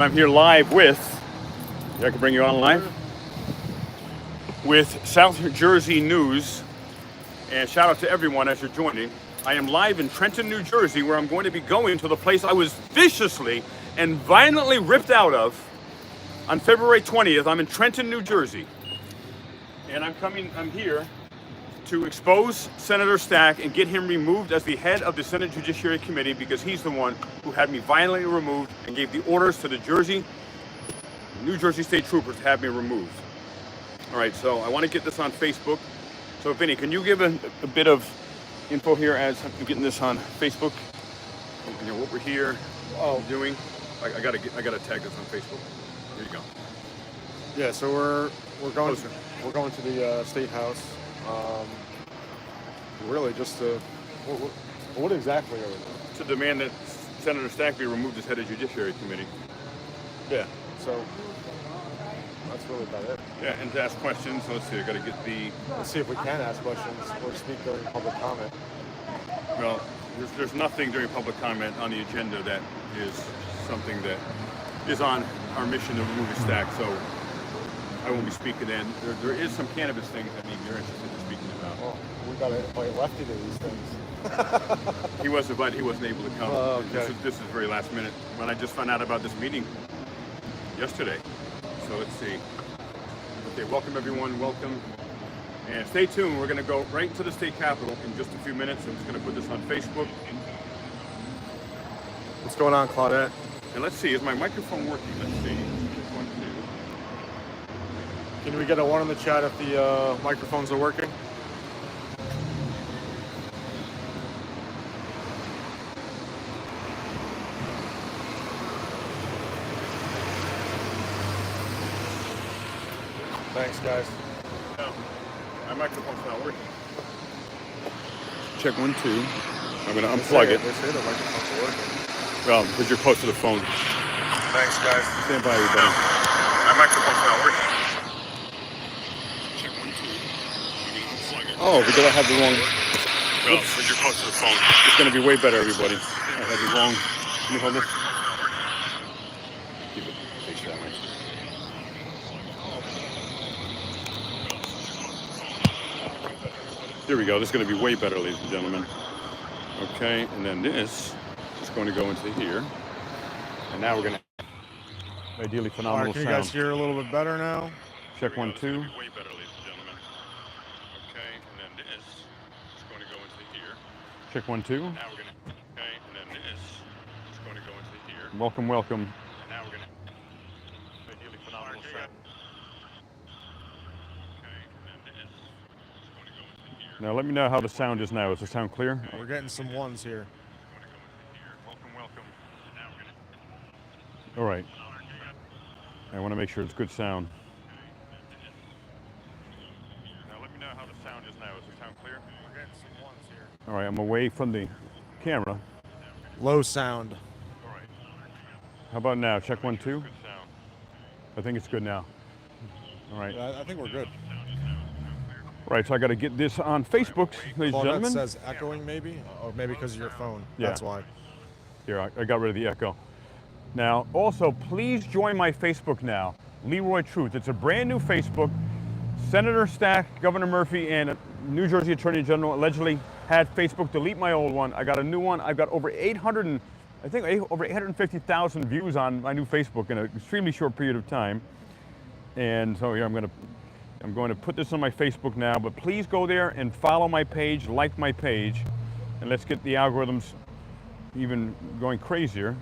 I'm here live with, I can bring you on live, with South Jersey News, and shout out to everyone as you're joining. I am live in Trenton, New Jersey, where I'm going to be going to the place I was viciously and violently ripped out of on February 20th. I'm in Trenton, New Jersey, and I'm here to expose Senator Stack and get him removed as the head of the Senate Judiciary Committee, because he's the one who had me violently removed and gave the orders to the New Jersey State Troopers to have me removed. All right, so I want to get this on Facebook. So Vinny, can you give a bit of info here as I'm getting this on Facebook? You know, what we're here doing. I gotta tag this on Facebook. There you go. Yeah, so we're going to the State House. Really just to, what exactly are we doing? To demand that Senator Stack be removed as head of Judiciary Committee. Yeah, so that's really about it. Yeah, and to ask questions. So let's see, I gotta get the... Let's see if we can ask questions or speak during public comment. Well, there's nothing during public comment on the agenda that is something that is on our mission to remove the Stack, so I won't be speaking then. There is some cannabis things that maybe you're interested in speaking about. Well, we gotta invite Lefty to these things. He was invited, he wasn't able to come. Oh, okay. This is very last minute. When I just found out about this meeting yesterday. So let's see. Okay, welcome everyone, welcome. And stay tuned, we're gonna go right to the state capitol in just a few minutes. I'm just gonna put this on Facebook. What's going on, Claudette? And let's see, is my microphone working? Let's see. Can we get a 1 in the chat if the microphones are working? Thanks, guys. No, my microphone's not working. Check 1, 2. I'm gonna unplug it. They say the microphones are working. Well, because you're close to the phone. Thanks, guys. Stand by, everybody. My microphone's not working. Check 1, 2. I'm gonna unplug it. Oh, because I have the wrong. Well, because you're close to the phone. It's gonna be way better, everybody. I had the wrong. Can you hold this? Keep it face that way. Here we go. This is going to be way better, ladies and gentlemen. Okay, and then this is going to go into here. And now we're going to ideally phenomenal Right, can sound. you guys hear a little bit better now? Check 1, 2. Way better, ladies and gentlemen. Okay, and then this is going to go into here. Check 1, 2. Now we're going to. Okay, and then this is going to go into here. Welcome, welcome. And now we're going to ideally phenomenal sound. Now let me know how the sound is now. Is the sound clear? We're getting some ones here. Welcome. All right. I want to make sure it's good sound. Now let me know how the sound is now. Is the sound clear? We're getting some ones here. All right, I'm away from the camera. Low sound. All right. How about now? Check 1, 2. I think it's good now. All right. I think we're good. Right, so I got to get this on Facebook, ladies and gentlemen. Claudette says echoing maybe, or maybe because of your phone. Yeah. That's why. Here, I got rid of the echo. Now, also, please join my Facebook now, Leroy Truth. It's a brand new Facebook. Senator Stack, Governor Murphy, and New Jersey Attorney General allegedly had Facebook delete my old one. I got a new one. I've got over 850,000 views on my new Facebook in an extremely short period of time. And so here I'm going to put this on my Facebook now, but please go there and follow my page, like my page, and let's get the algorithms even going crazier.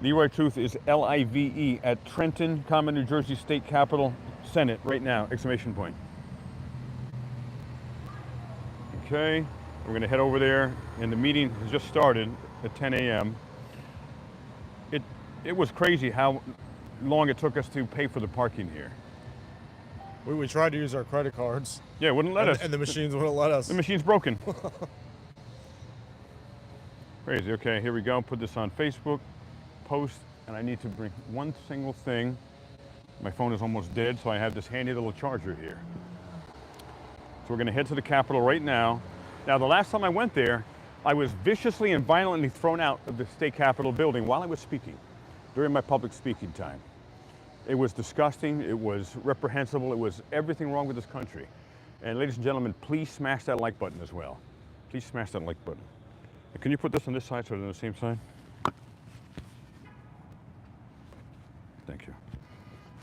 Leroy Truth is L-I-V-E at Trenton, New Jersey State Capitol Senate right now, exclamation point. Okay, we're going to head over there, and the meeting has just started at 10 a.m. It was crazy how long it took us to pay for the parking here. We tried to use our credit cards. Yeah, it wouldn't let us. And the machines wouldn't let us. The machine's broken. Crazy. Okay, here we go. Put this on Facebook. Post. And I need to bring one single thing. My phone is almost dead, so I have this handy little charger here. So we're going to head to the Capitol right now. Now, the last time I went there, I was viciously and violently thrown out of the state Capitol building while I was speaking. during my public speaking time. It was disgusting, it was reprehensible, it was everything wrong with this country. And ladies and gentlemen, please smash that like button as well. Please smash that like button. And can you put this on this side so they're on the same side? Thank you.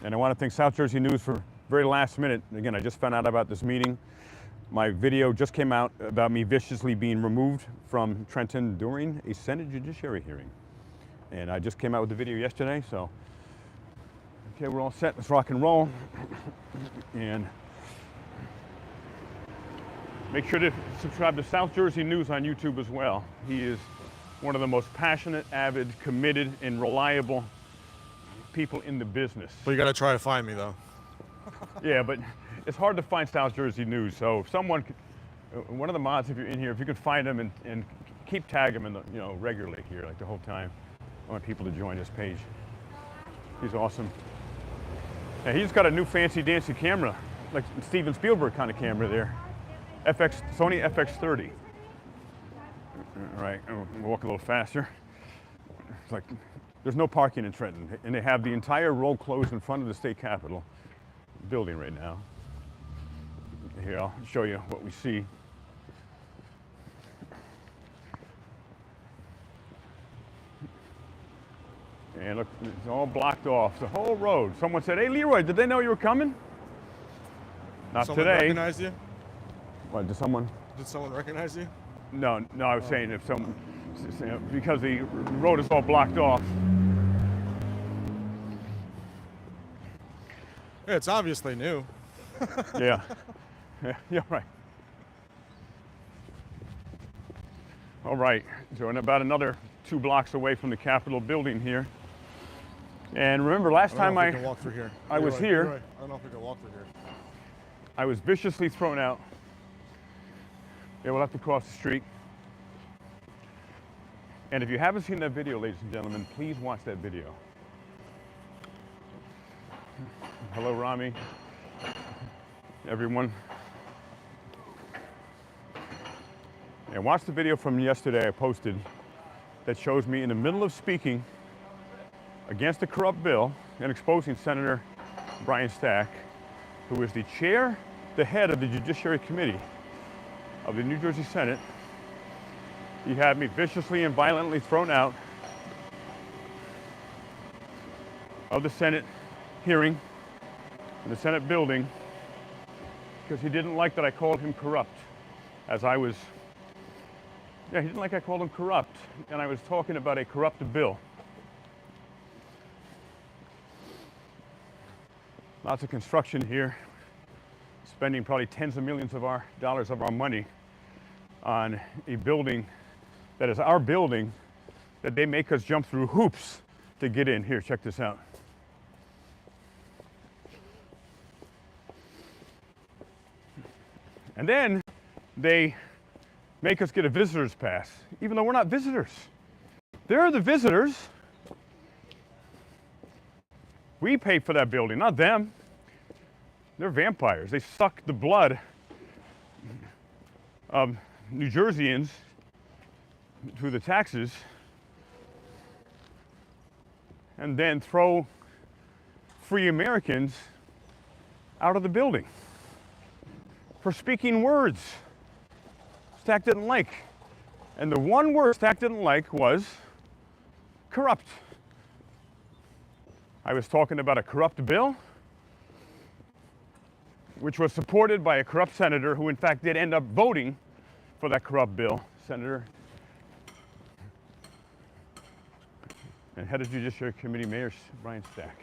And I want to thank South Jersey News for very last minute. Again, I just found out about this meeting. My video just came out about me viciously being removed from Trenton during a Senate Judiciary hearing. And I just came out with the video yesterday, so okay, we're all set. Let's rock and roll. And make sure to subscribe to South Jersey News on YouTube as well. He is one of the most passionate, avid, committed, and reliable people in the business. But you got to try to find me, though. Yeah, but it's hard to find South Jersey News. So if someone, one of the mods, if you're in here, if you can find him and keep tagging him, regularly here, like the whole time. I want people to join this page. He's awesome. And he's got a new fancy dancy camera, like Steven Spielberg kind of camera there. Sony FX30. All right, I'll walk a little faster. It's like, there's no parking in Trenton, and they have the entire road closed in front of the state capitol building right now. Here, I'll show you what we see. And look, it's all blocked off, the whole road. Someone said, hey, Leroy, did they know you were coming? Not someone today. Recognize you? What, did someone recognize you? No, I was saying if someone, because the road is all blocked off. Yeah, it's obviously new. Yeah, right. All right, so in about another 2 blocks away from the Capitol building here. And remember last time I walk through here. I was here. Leroy, I don't know if we can walk through here. I was viciously thrown out. Yeah, we'll have to cross the street. And if you haven't seen that video, ladies and gentlemen, please watch that video. Hello, Rami. Everyone. And watch the video from yesterday I posted that shows me in the middle of speaking against a corrupt bill and exposing Senator Brian Stack, who is the chair, the head of the Judiciary Committee of the New Jersey Senate. He had me viciously and violently thrown out of the Senate hearing in the Senate building because he didn't like that I called him corrupt, as I was, he didn't like I called him corrupt, and I was talking about a corrupt bill. Lots of construction here, spending probably tens of millions of dollars of our money on a building that is our building that they make us jump through hoops to get in. Here, check this out. And then they make us get a visitor's pass, even though we're not visitors. They're the visitors. We pay for that building, not them. They're vampires. They suck the blood of New Jerseyans through the taxes and then throw free Americans out of the building for speaking words Stack didn't like. And the one word Stack didn't like was corrupt. I was talking about a corrupt bill, which was supported by a corrupt senator who in fact did end up voting for that corrupt bill, Senator and head of Judiciary Committee, Mayor Brian Stack.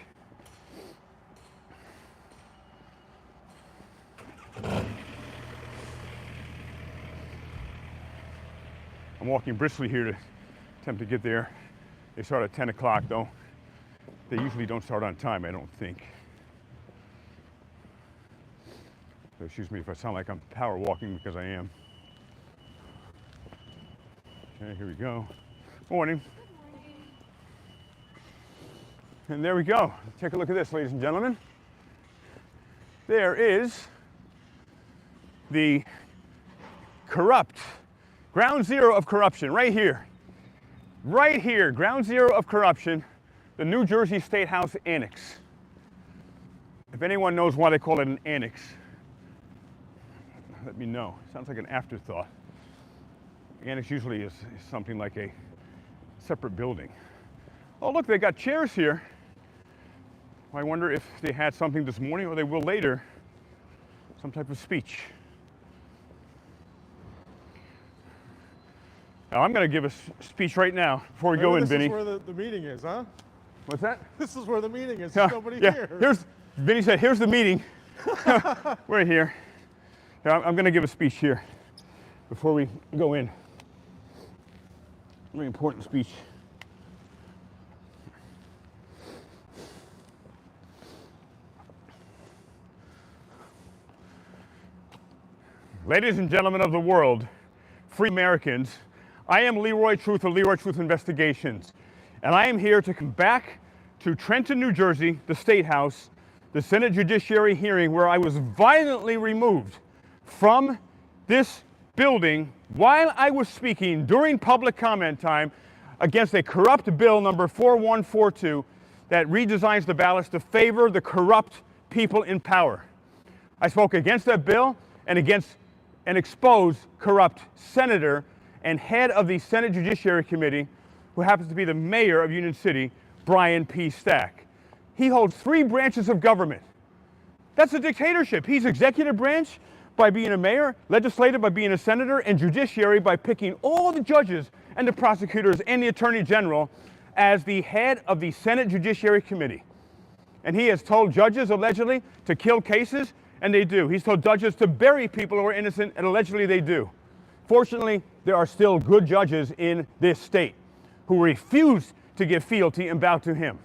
I'm walking briskly here to attempt to get there. They start at 10 o'clock though. They usually don't start on time, I don't think. So excuse me if I sound like I'm power walking, because I am. Okay, here we go. Morning. And there we go. Take a look at this, ladies and gentlemen. There is the corrupt, ground zero of corruption, right here. Right here, ground zero of corruption, the New Jersey State House Annex. If anyone knows why they call it an annex, let me know. Sounds like an afterthought. Annex usually is something like a separate building. Oh, look, they got chairs here. I wonder if they had something this morning or they will later, some type of speech. Now, I'm going to give a speech right now before we go in, Vinny. This is where the meeting is, huh? What's that? This is where the meeting is. There's nobody here. Vinny said, here's the meeting. We're here. I'm going to give a speech here before we go in. Very important speech. Ladies and gentlemen of the world, free Americans, I am Leroy Truth of Leroy Truth Investigations, and I am here to come back to Trenton, New Jersey, the State House, the Senate Judiciary hearing where I was violently removed from this building while I was speaking during public comment time against a corrupt bill number 4142 that redesigns the ballots to favor the corrupt people in power. I spoke against that bill and against an exposed corrupt senator and head of the Senate Judiciary Committee, who happens to be the mayor of Union City, Brian P. Stack. He holds 3 branches of government. That's a dictatorship. He's executive branch by being a mayor, legislative by being a senator, and judiciary by picking all the judges and the prosecutors and the attorney general as the head of the Senate Judiciary Committee. And he has told judges, allegedly, to kill cases, and they do. He's told judges to bury people who are innocent, and allegedly they do. Fortunately, there are still good judges in this state who refuse to give fealty and bow to him.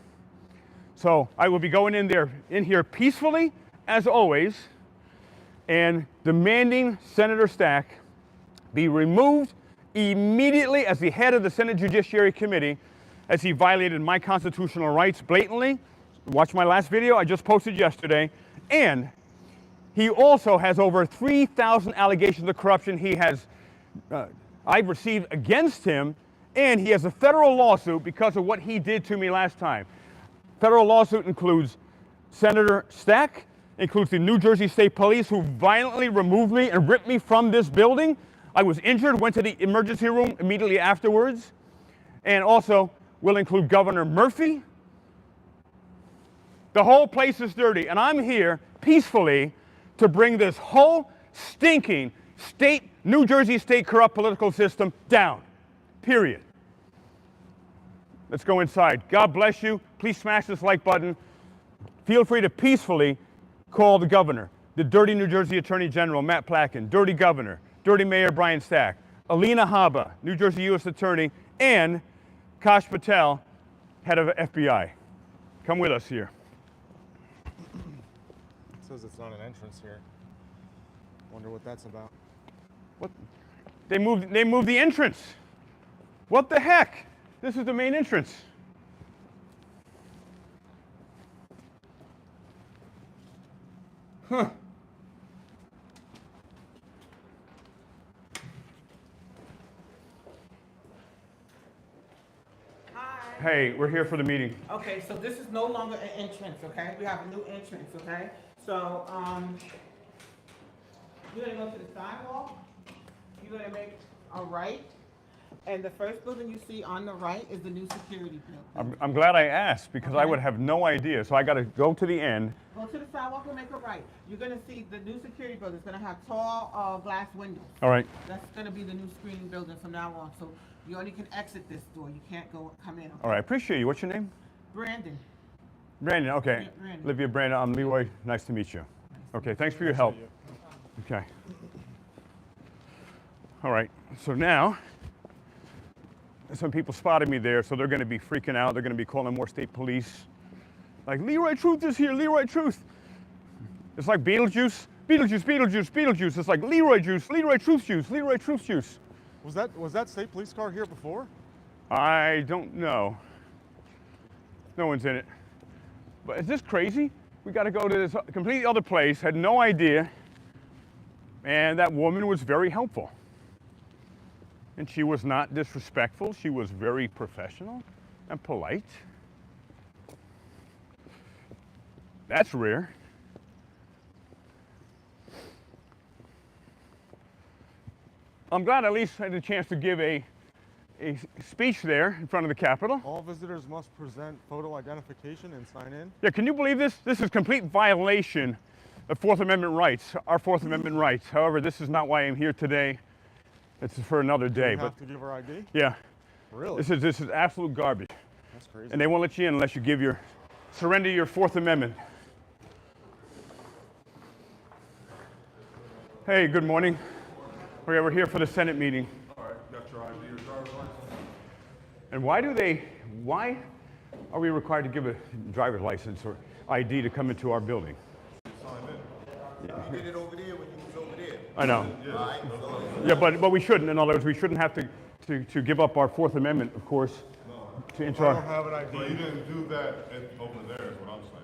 So I will be going in here peacefully, as always, and demanding Senator Stack be removed immediately as the head of the Senate Judiciary Committee, as he violated my constitutional rights blatantly. Watch my last video I just posted yesterday. And he also has over 3,000 allegations of corruption I've received against him, and he has a federal lawsuit because of what he did to me last time. Federal lawsuit includes Senator Stack, includes the New Jersey State Police, who violently removed me and ripped me from this building. I was injured, went to the emergency room immediately afterwards, and also will include Governor Murphy. The whole place is dirty, and I'm here peacefully to bring this whole stinking New Jersey state corrupt political system down, period. Let's go inside. God bless you. Please smash this like button. Feel free to peacefully call the governor, the dirty New Jersey Attorney General, Matt Placken, dirty governor, dirty Mayor Brian Stack, Alina Habba, New Jersey U.S. Attorney, and Kash Patel, head of FBI. Come with us here. It says it's not an entrance here. Wonder what that's about. What? They moved the entrance. What the heck? This is the main entrance. Huh. Hi. Hey, we're here for the meeting. Okay, so this is no longer an entrance, okay? We have a new entrance, okay? So, you're gonna go to the sidewalk, you're gonna make a right, and the first building you see on the right is the new security building. I'm glad I asked because I Okay. would have no idea. So I got to go to the end. Go to the sidewalk and make a right. You're gonna see the new security building. It's gonna have tall, glass windows. All right. That's gonna be the new screening building from now on. So you only can exit this door. You can't come in. Okay? All right. Appreciate you. What's your name? Brandon. Brandon. Okay. Brandon. Olivia Brandon. I'm Leroy. Nice to meet you. Okay. Thanks for your help. Okay. All right. So now, some people spotted me there, so they're going to be freaking out. They're going to be calling more state police. Like, Leroy Truth is here. Leroy Truth. It's like Beetlejuice. Beetlejuice, Beetlejuice, Beetlejuice. It's like Leroy Juice, Leroy Truth Juice, Leroy Truth Juice. Was that state police car here before? I don't know. No one's in it. But is this crazy? We got to go to this completely other place, had no idea. And that woman was very helpful. And she was not disrespectful. She was very professional and polite. That's rare. I'm glad at least I had a chance to give a speech there in front of the Capitol. All visitors must present photo identification and sign in. Yeah, can you believe this? This is complete violation of Fourth Amendment rights, our Fourth Amendment rights. However, this is not why I'm here today. This is for another day. You have to give her ID? Yeah. Really? This is absolute garbage. That's crazy. And they won't let you in unless you surrender your Fourth Amendment. Hey, good morning. Okay, we're here for the Senate meeting. All right, got your ID, your driver's license? And why are we required to give a driver's license or ID to come into our building? Sign in. You did it over there when you was over there. I know. All right, so Yeah, but we shouldn't. In other words, we shouldn't have to give up our Fourth Amendment, of course, to enter I don't our. have an ID. But you didn't do that over there is what I'm saying.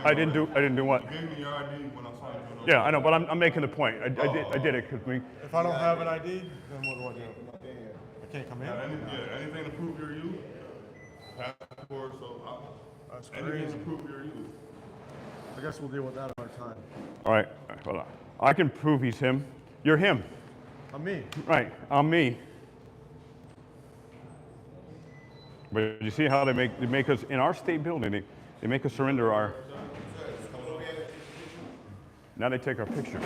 I didn't do what? You gave me your ID when I signed you. Yeah, I know, but I'm making the point. I did it because we. If I don't have an ID, then what do? I can't come in? Anything to prove you're you. Passport, That's anything crazy. to prove you're you. I guess we'll deal with that another time. All right, hold on. I can prove he's him. You're him. I'm me. Right, I'm me. But you see how they make us in our state building. They make us surrender our. Now they take our picture.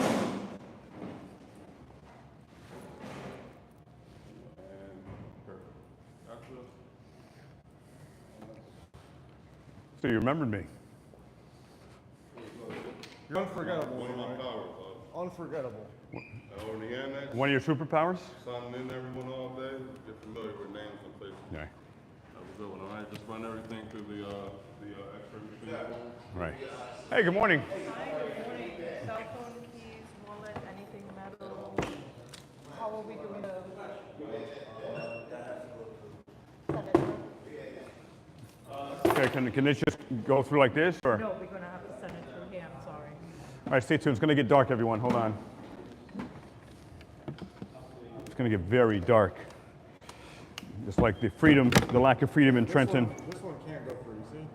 So you remembered me. You're unforgettable. One of my Leroy. powers. Unforgettable. On the annex, One of your superpowers? signing in everyone all day, get familiar with names and faces. Yeah. That was a good one, all right? Just run everything through the expert. Right. Hey, good morning. Hi, good morning. Cell phone, keys, wallet, anything metal. How are we doing the? Okay, can this just go through like this, or? No, we're gonna have to send it through here, I'm sorry. All right, stay tuned. It's going to get dark, everyone. Hold on. It's going to get very dark. Just like the lack of freedom in Trenton. This one can't go through, you see?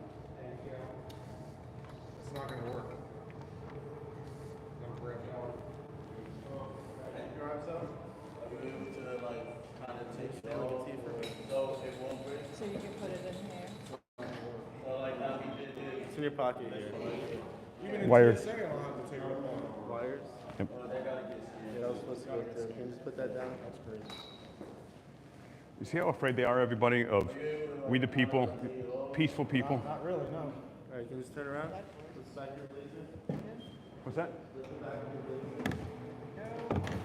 It's not going to work. No grip. So you can put it in here. it's in your pocket here. Even in Wired. TSA, I don't have to take it off. Wires. Yep. Yeah, I was supposed to go through. Can you just put that down? That's crazy. You see how afraid they are, everybody, of we the people, peaceful people? Not really, no. All right, can you just turn around? Put back your laser. What's that?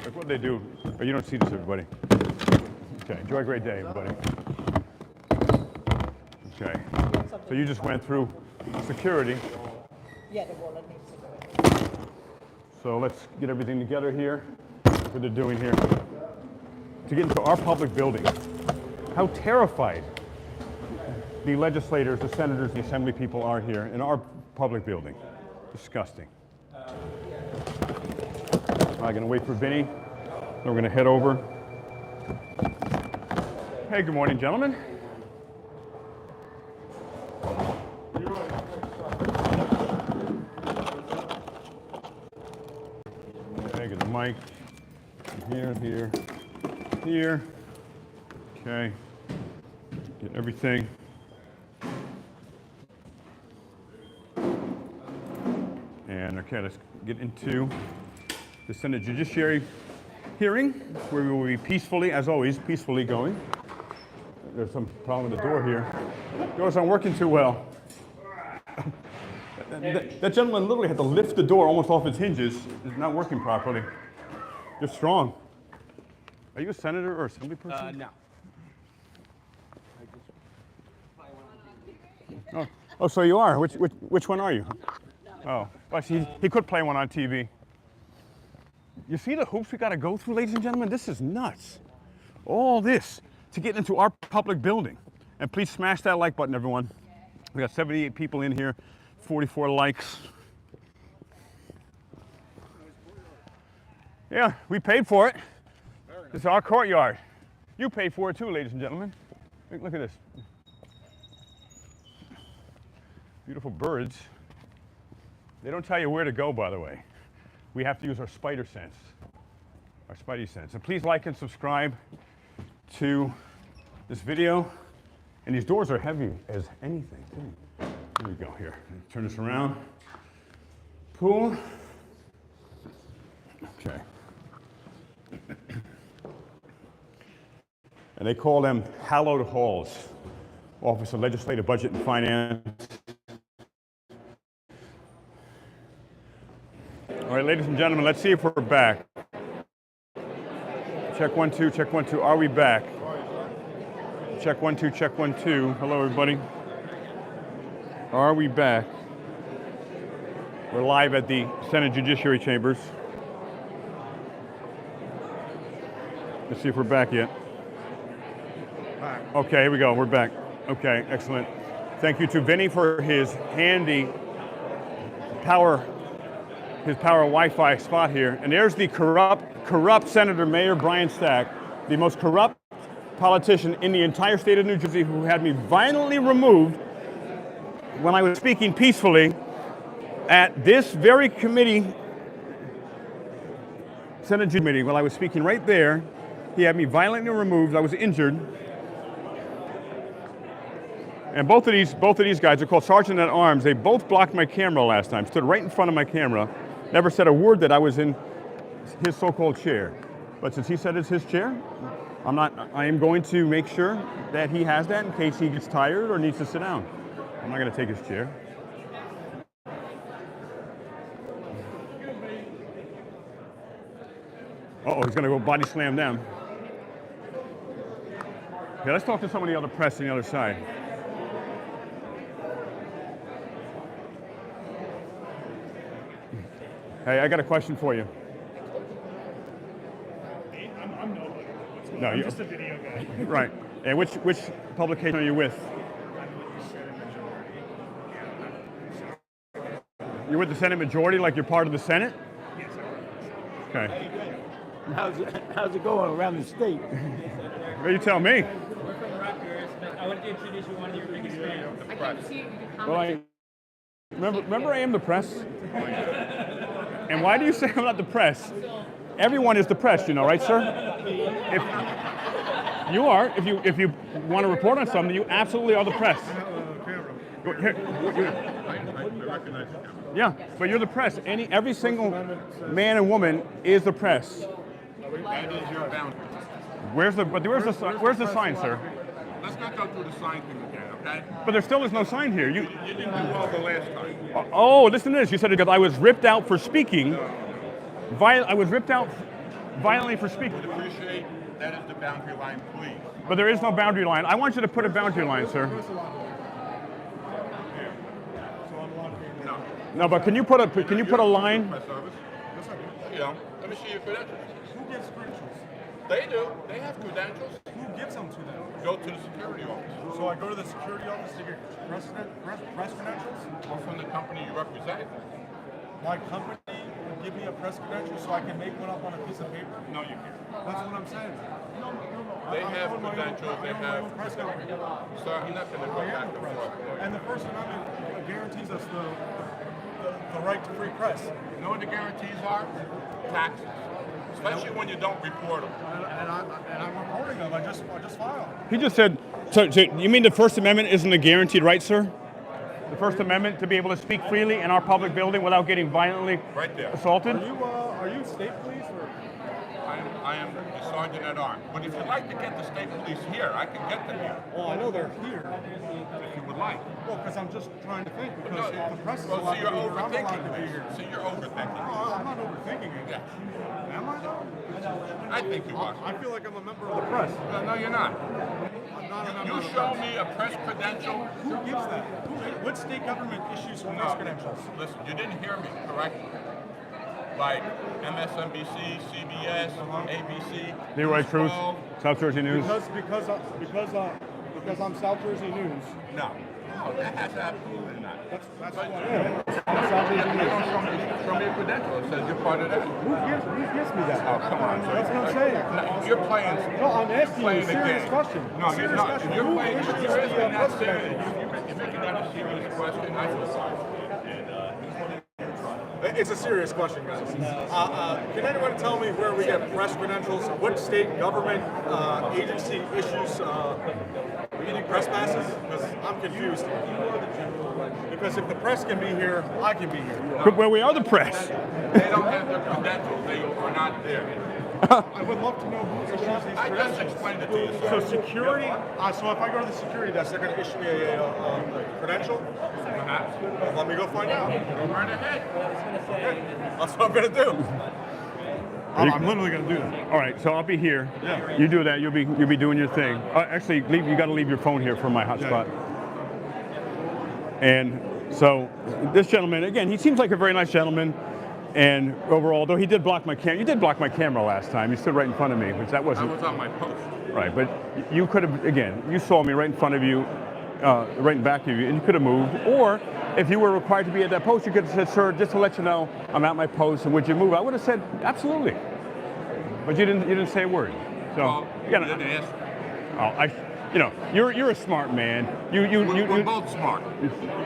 Like what they do. Oh, you don't see this, everybody. Okay, enjoy a great day, everybody. Okay, so you just went through security. Yeah, the wallet needs to go in. So let's get everything together here. What they're doing here. To get into our public building. How terrified the legislators, the senators, the assembly people are here in our public building. Disgusting. I'm gonna wait for Vinny. Then we're gonna head over. Hey, good morning, gentlemen. Okay, get the mic. Here. Okay. Get everything. And okay, let's get into the Senate Judiciary hearing, where we will be peacefully, as always, peacefully going. There's some problem with the door here. Doors aren't working too well. That gentleman literally had to lift the door almost off its hinges. It's not working properly. You're strong. Are you a senator or assembly person? No. Oh, so you are. Which one are you? Oh, well, he could play one on TV. You see the hoops we got to go through, ladies and gentlemen? This is nuts. All this to get into our public building. And please smash that like button, everyone. We got 78 people in here, 44 likes. Yeah, we paid for it. This is our courtyard. You paid for it too, ladies and gentlemen. Look at this. Beautiful birds. They don't tell you where to go, by the way. We have to use our spider sense, our spidey sense. And please like and subscribe to this video. And these doors are heavy as anything, too. Here we go, here. Turn this around. Pool. Okay. And they call them hallowed halls. Office of Legislative Budget and Finance. All right, ladies and gentlemen, let's see if we're back. Check 1 2, check 1 2. Are we back? Check 1 2, check 1 2. Hello, everybody. Are we back? We're live at the Senate Judiciary Chambers. Let's see if we're back yet. Okay, here we go. We're back. Okay, excellent. Thank you to Vinny for his handy power Wi-Fi spot here. And there's the corrupt Senator Mayor Brian Stack, the most corrupt politician in the entire state of New Jersey, who had me violently removed when I was speaking peacefully at this very committee, Senate committee. While I was speaking right there, he had me violently removed. I was injured. And both of these guys are called Sergeant at Arms. They both blocked my camera last time, stood right in front of my camera, never said a word that I was in his so-called chair. But since he said it's his chair, I am going to make sure that he has that in case he gets tired or needs to sit down. I'm not going to take his chair. Uh-oh, he's going to go body slam down. Okay, let's talk to some of the other press on the other side. Hey, I got a question for you. I'm nobody. No, I'm you're just a video guy. Right. And which publication are you with? You're with the Senate majority, like you're part of the Senate? Yes, Okay. How's it going around the state? Well, you tell me. We're from Rutgers, but I want to introduce you one of your biggest fans. I can't see you. Well, remember I am the press? And why do you say I'm not the press? Everyone is the press, you know, right, sir? If you are, if you want to report on something, you absolutely are the press. Yeah, but you're the press. Every single man and woman is the press. That is your boundary. Where's the sign, sir? Let's not go through the sign thing again, okay? But there still is no sign here. You didn't do well the last time. Oh, listen to this. You said because I was ripped out for speaking. I was ripped out violently for speaking. I would appreciate that is the boundary line, please. But there is no boundary line. I want you to put a boundary line, sir. No, but can you put a line? You know, let me see your credentials. Who gives credentials? They do. They have credentials. Who gives them to them? Go to the security office. So I go to the security office to get press credentials? Or from the company you represent. My company will give me a press credential so I can make one up on a piece of paper? No, you can't. That's what I'm saying. No. They have credentials. They have. Press company. Sir, I'm not going to go back and forth. And the First Amendment guarantees us the right to free press. You know what the guarantees are? Taxes. Especially when you don't report them. And I'm reporting them. I just filed. He just said, so you mean the First Amendment isn't a guaranteed right, sir? The First Amendment to be able to speak freely in our public building without getting violently assaulted? Are you state police or? I am the sergeant at arms. But if you'd like to get the state police here, I can get them here. Well, I know they're here. If you would like. Well, because I'm just trying to think. Because No, the press is well, allowed see, you're to be here. I'm allowed overthinking to be here. this. See, you're overthinking No, this. I'm not overthinking it. Yeah. Am I? I think you are. I feel like I'm a member of the press. No, you're not. I'm not a member You of the show press. me a press credential. Who gives that? What state government issues press credentials? Listen, you didn't hear me correctly. Like MSNBC, CBS, ABC. Leroy Cruz, South Jersey News. Because I'm South Jersey News. No, that has absolutely not. That's what I am. South Jersey You News. don't show me a credential. It says you're part of that. Who gives me that? Oh, come on. That's what I'm saying. No, you're playing. No, I'm asking you a playing the serious game. question. No, you're Serious not. question. You're Who playing. issues You're the not press serious. credentials? You're making that a serious question. I feel sorry. It's a serious question, guys. Can anyone tell me where we get press credentials? What state government agency issues we need press passes? Because I'm confused here. Because if the press can be here, I can be here. But well, we are the press. They don't have the credentials. They are not there. I would love to know who issues these I just credentials. explained it to you, So sir. security, so if I go to the security desk, they're going to issue me a credential? Perhaps. Let me go find out. Go right ahead. That's what I'm going to do. I'm literally going to do that. All right, so I'll be here. Yeah. You do that. You'll be doing your thing. Actually, you got to leave your phone here for my hotspot. And so this gentleman, again, he seems like a very nice gentleman. And overall, though he did block my camera, you did block my camera last time. You stood right in front of me, which that I wasn't was on my post. right. But you could have, again, you saw me right in front of you, right in back of you, and you could have moved. Or if you were required to be at that post, you could have said, "Sir, just to let you know, I'm at my post, and would you move?" I would have said, "Absolutely." But you didn't. You didn't say a word. So Well, you you gotta- didn't answer. you're a smart man. We're both smart.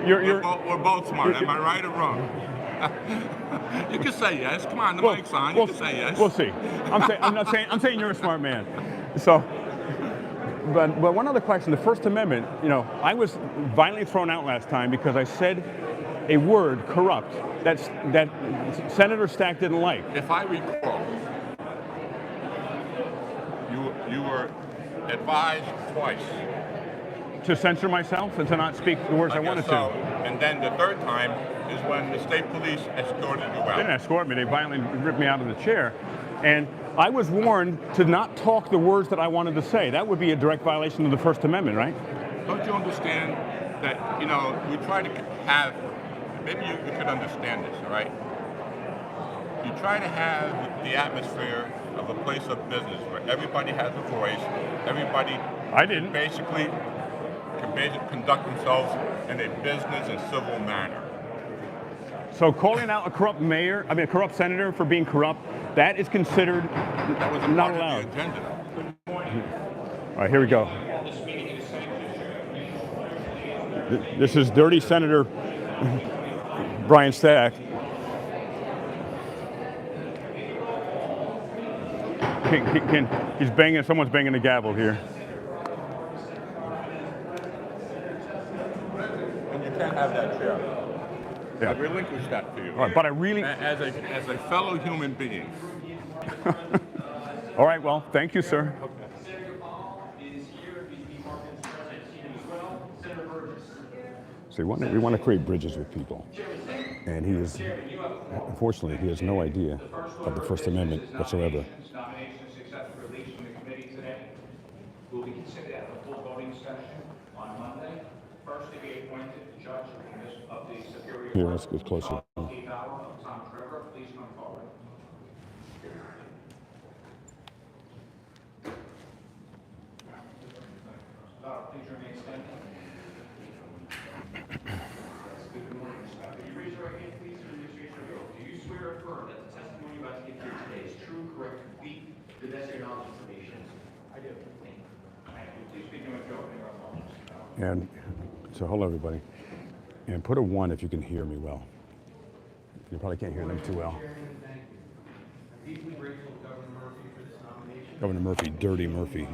You're We're both smart. Am I right or wrong? You can say yes. Come on, the mic's on. You can say yes. We'll see. I'm saying you're a smart man. So, but one other question: the First Amendment. I was violently thrown out last time because I said a word, corrupt, that Senator Stack didn't like. If I recall, you were advised twice. To censor myself and to not speak the words I wanted guess so. to. And then the third time is when the state police escorted you They didn't out. escort me. They violently ripped me out of the chair. And I was warned to not talk the words that I wanted to say. That would be a direct violation of the First Amendment, right? Don't you understand that, we try to have, maybe you could understand this, all right? You try to have the atmosphere of a place of business where everybody has a voice, everybody I didn't. can basically conduct themselves in a business and civil manner. So calling out a corrupt senator for being corrupt, that is considered That was a not part allowed. of the agenda. All right, here we go. This is Dirty Senator Brian Stack. He's banging. Someone's banging the gavel here. And you can't have that chair. Yeah. I relinquish that to you. All right, but I really. As a fellow human being. All right. Well, thank you, sir. So we want to create bridges with people, and unfortunately, he has no idea of the First Amendment whatsoever. Nomination successful release from the committee today will be considered at the full voting session on Monday. First to be appointed judge of the Superior Here, let's get closer. Eighth hour of Tom Trevor. Please come forward. Please remain standing. Good morning, Scott. Could you raise your right hand, please, for the initiation of your oath? Do you swear or affirm that the testimony you're about to give here today is true, correct, complete, to the best of your knowledge and information? I do. Thank you. Please begin with your opening remarks. And so, hello, everybody. And put a 1 if you can hear me well. You probably can't hear them too well. Deeply grateful to Governor Murphy for this nomination. Governor Murphy, Dirty Murphy.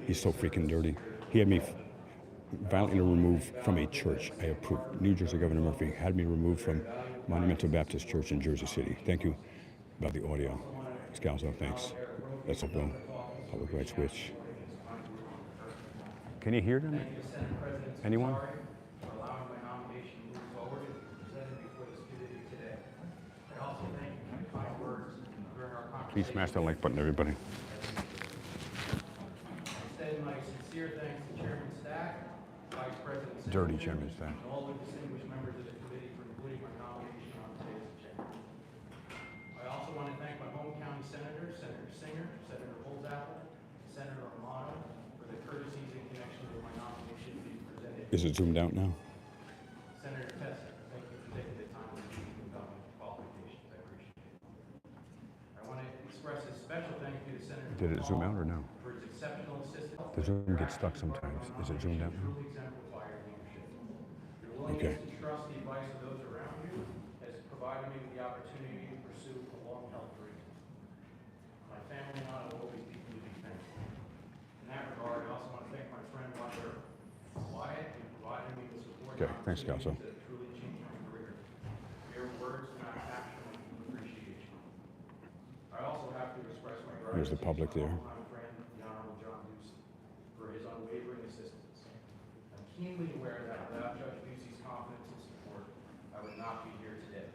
He's so freaking dirty. He had me violently removed from a church. I approved. New Jersey Governor Murphy had me removed from Monumental Baptist Church in Jersey City. Thank you about the audio. Scalzo, thanks. That's a boom. Public Rights Switch. Can you hear them? Anyone? Allowing my nomination to move forward and presented before this committee today. I also thank you for your kind words during our conversation. Please smash that like button, everybody. Extend my sincere thanks to Chairman Stack, Vice President Simmons, Dirty Chairman Stack. and all the distinguished members of the committee for including my nomination on today's agenda. I also want to thank my home county senators, Senator Singer, Senator Holzapfel, Senator Romano, for the courtesies in connection with my nomination being presented. Is it zoomed out now? Senator Testa, thank you for taking the time to speak about my qualifications. I appreciate it. I want to express a special thank you to Senator Did it zoom out or no? for his exceptional assistance. The zoom gets stuck sometimes. Is it zoomed out now? Truly exemplify your leadership. Your Okay. willingness to trust the advice of those around you has provided me with the opportunity Thanks, Council. that truly changed my career. Mere words cannot capture my deep appreciation. I also have to express my gratitude Here's the public to my there. longtime friend, the Honorable John Ducey, for his unwavering assistance. I'm keenly aware that without Judge Ducey's confidence and support, I would not be here today.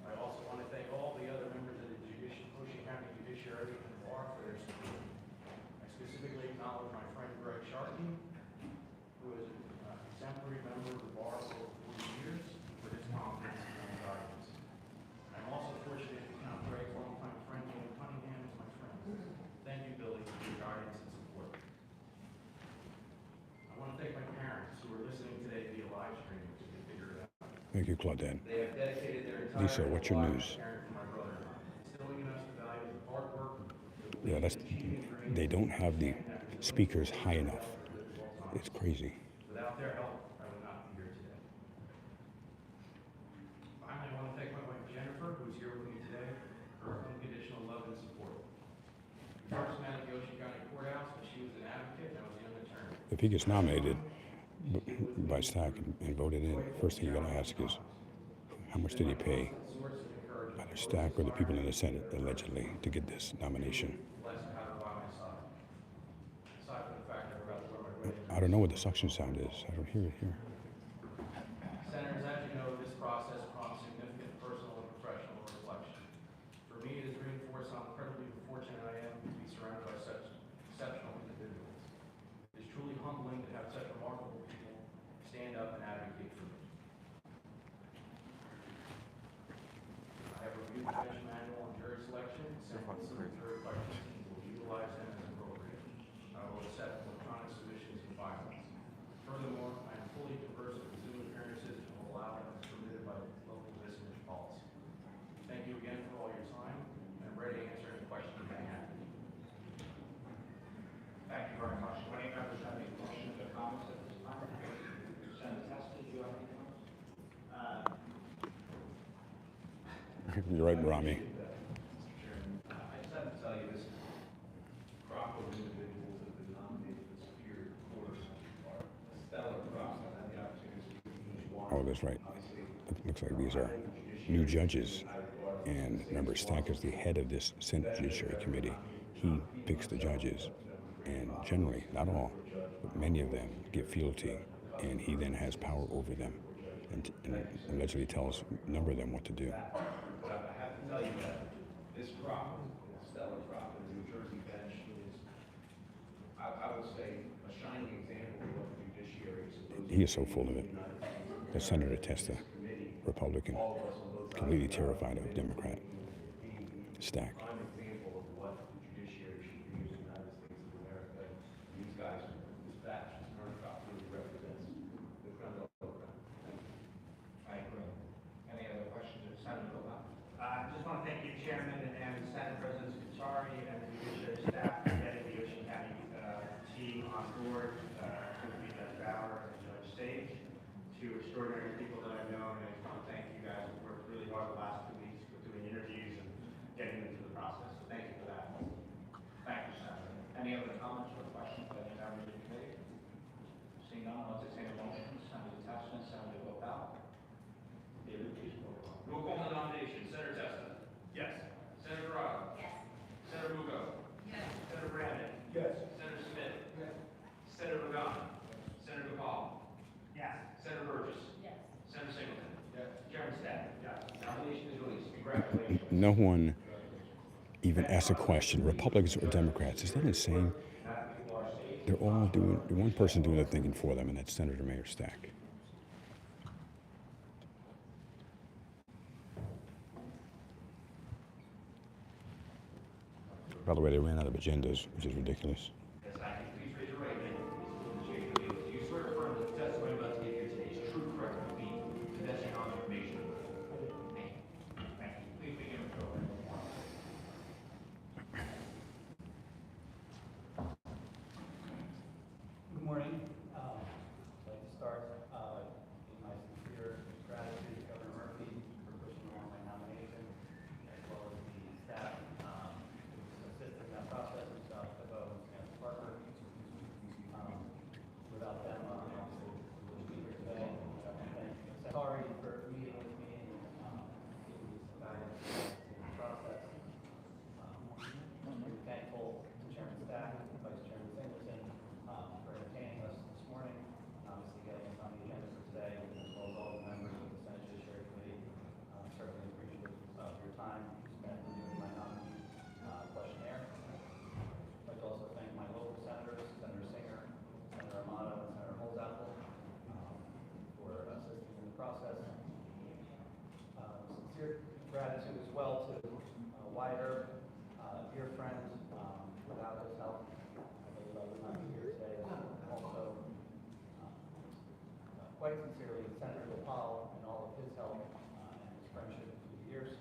I also want to thank all the other members of the Ocean County Judiciary and Bar for their support. I specifically acknowledge my friend Greg Sharkey, who is an exemplary member of the bar for over 40 years, for his confidence and guidance. I'm also fortunate to count Greg's longtime friend Billy Cunningham as my friend. Thank you, Billy, for your guidance and support. I want to thank my parents who are listening today via live stream to be figured out. Thank you, Claudette. They have dedicated their entire Lisa, what's your lives news? to caring for my brother, instilling in us the values of hard work. Yeah, they don't have the speakers high enough. It's crazy. Without their help, I would not be here today. Finally, I want to thank my wife Jennifer, who's here with me today, for her unconditional love and support. We first met at the Ocean County Courthouse when she was an advocate and I was a young attorney. If he gets nominated by Stack and voted in, first thing you gotta ask is, how much did he pay either Stack or the people in the Senate, allegedly, to get this nomination? Blessed to have her by my side. Aside from the fact that we're about to wear my wedding. I don't know what the suction sound is. I don't hear it here. Senators, as you know, this process prompts significant personal and professional reflection. For me, it has reinforced how incredibly fortunate I am to be surrounded by such exceptional individuals. It is truly humbling to have such remarkable people stand up and advocate for me. I have reviewed the bench manual on jury selection and sentencing and jury questions and will utilize them as appropriate. I will accept electronic submissions and filings. Furthermore, I am fully conversant with Zoom appearances and will allow them as permitted by local listening policy. Thank you again for all your time, and I'm ready to answer any questions you may have. Thank you very much. Do any members have any questions or comments at this time? Senator Testa, do you have anything else? You're right, Rami. I just have to tell you, this crop of individuals that have been nominated for Superior Court are a stellar crop. I've had the opportunity to speak to each one. Oh, that's right. It looks like these are new judges. And remember, Stack is the head of this Senate Judiciary Committee. He picks the judges. And generally, not all, but many of them give fealty. And he then has power over them. And allegedly tells a number of them what to do. But I have to tell you that this crop, stellar crop in the New Jersey bench is, I will say, a shining example of what the judiciary is supposed to be. He is so full of it. The Senator Testa, Republican, completely terrified of Democrat. Stack. Prime example of what the judiciary should be in the United States of America. These guys, this batch, this current crop really represents the creme de la creme. Thank you. I agree. Any other questions of Senator Lopez? I just want to thank you, Chairman, and Senate President Scutari and the judiciary staff for getting the Ocean County team on board, including Judge Bauer and Judge Sage, two extraordinary people that I've known, and I just want to thank you guys. We've worked really hard the last 2 weeks with doing interviews and getting them through the process. So thank you for that. Thank you, Senator. Any other comments or questions by the members of the committee? Seeing none, I'll entertain a motion. Senator Testa, Senator Lopez. David, please roll call. Roll call on the nomination. Senator Testa? Yes. Senator Rob? Yes. Senator Lugo? Yes. Senator Brandon? Yes. Senator Smith? Yes. Senator Logano? Senator Paul? Yes. Senator Burgess? Yes. Senator Singleton? Yes. Chairman Stack? Yes. Nomination is released. Congratulations. No one even asks a question, Republicans or Democrats. Is that insane? They're all doing, one person doing the thinking for them, and that's Senator Mayor Stack. By the way, they ran out of agendas, which is ridiculous. Yes, I can. Please raise your right hand. Do you swear to affirm that the testimony about to give here today is true, correct, and complete, to the best of your knowledge and information? Thank you. Thank you. Please begin with your oath. Good morning. I'd like to start in my sincere gratitude to Governor Murphy for pushing along my nomination, as well as the staff who assisted in that process, himself, the vote, and the Scutari for meeting with me and giving me some guidance in the process. We're thankful to Chairman Stack and Vice Chairman Singleton for entertaining us this morning, obviously getting us on the agenda for today, as well as all the members of the Senate Judiciary Committee. Certainly appreciative of your time spent reviewing my nominee questionnaire. I'd like to also thank my local senators, Senator Singer, Senator Amato, and Senator Holzapfel, for assisting in the process. Sincere gratitude as well to Wyatt Earp, dear friend. Without his help, I believe I would not be here today. Also, quite sincerely, Senator Gopal and all of his help and his friendship through the years.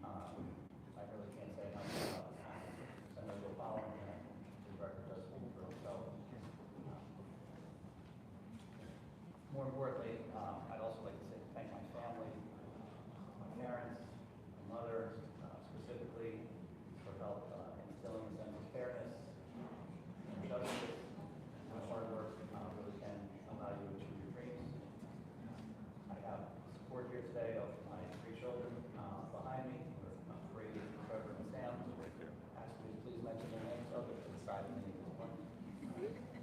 I really can't say enough about Senator Gopal, and his record does speak for itself. More importantly, I'd also like to say thank my family, my parents, my mother, specifically for help instilling a sense of fairness and justice. My hard work really can allow you to achieve your dreams. I have support here today of my 3 children behind me, who are Brady, Trevor, and Sam. Ask me to please mention their names other to the side of me at this point.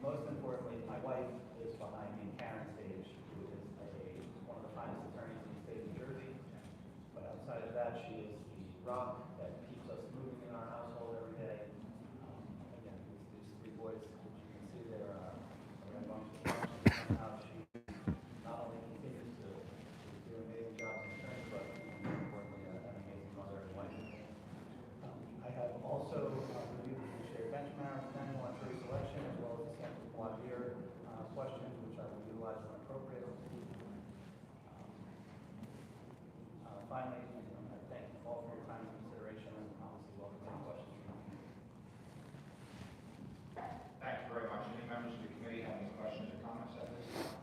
Most importantly, my wife is behind me, Karen Stage, who is one of the finest attorneys in the state of New Jersey. But outside of that, she is the rock that keeps us moving in our household every day. Again, these 3 boys, which you can see there, are rambunctious. Somehow she not only continues to do amazing jobs in attorney, but more importantly, an amazing mother and wife. I have also reviewed the judiciary benchmark manual on jury selection, as well as the sample voir dire questions, which I will utilize when appropriate. Finally, I thank you all for your time and consideration, and obviously welcome any questions from you. Thank you very much. Any members of the committee have any questions or comments at this time?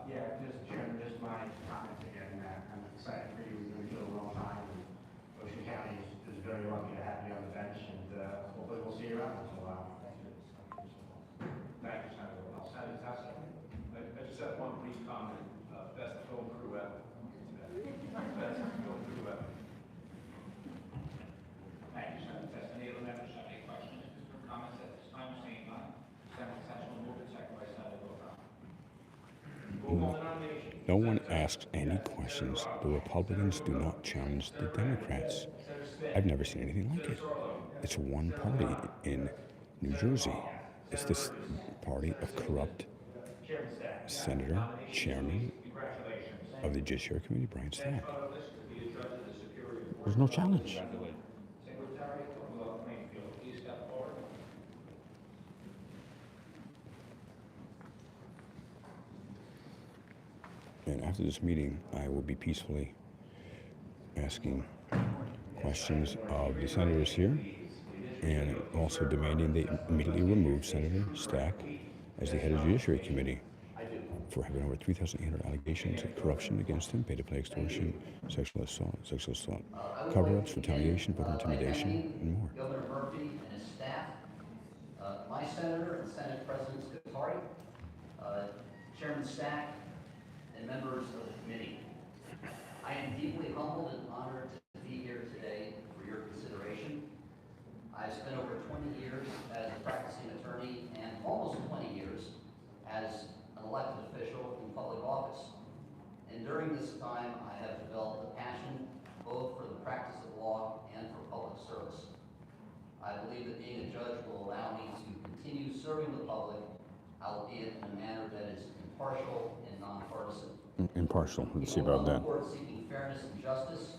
Yeah, Mr. Chairman, just my comments again. I'm excited for you. We've been here a long time. And Ocean County is very lucky to have you on the bench, and hopefully we'll see you around for a while. Thank you. Thank you, Senator. Senator Tessa. I just have one brief comment. Best film crew ever. Best film crew ever. Thank you, Senator Tessa. Any other members have any questions or comments at this time? Seeing none. Senator Tessa will move it, second by Senator Gopal. Move on the nomination. No one asks any questions. The Republicans do not challenge the Democrats. I've never seen anything like it. It's one party in New Jersey. It's this party of corrupt Senator, Chairman of the Judiciary Committee, Brian Stack. There's no challenge. Secretary, please step forward. And after this meeting, I will be peacefully asking questions of the senators here, and also demanding they immediately remove Senator Stack as the head of the Judiciary Committee for having over 3,800 allegations of corruption against him, pay-to-play extortion, sexual assault, cover-ups, retaliation, voter intimidation, and more. Governor Murphy and his staff, my senator and Senate President Scutari, Chairman Stack, and members of the committee. I am deeply humbled and honored to be here today for your consideration. I've spent over 20 years as a practicing attorney and almost 20 years as an elected official in public office. And during this time, I have developed a passion both for the practice of law and for public service. I believe that being a judge will allow me to continue serving the public, albeit in a manner that is impartial and nonpartisan. Impartial, let's see about that. Court seeking fairness and justice.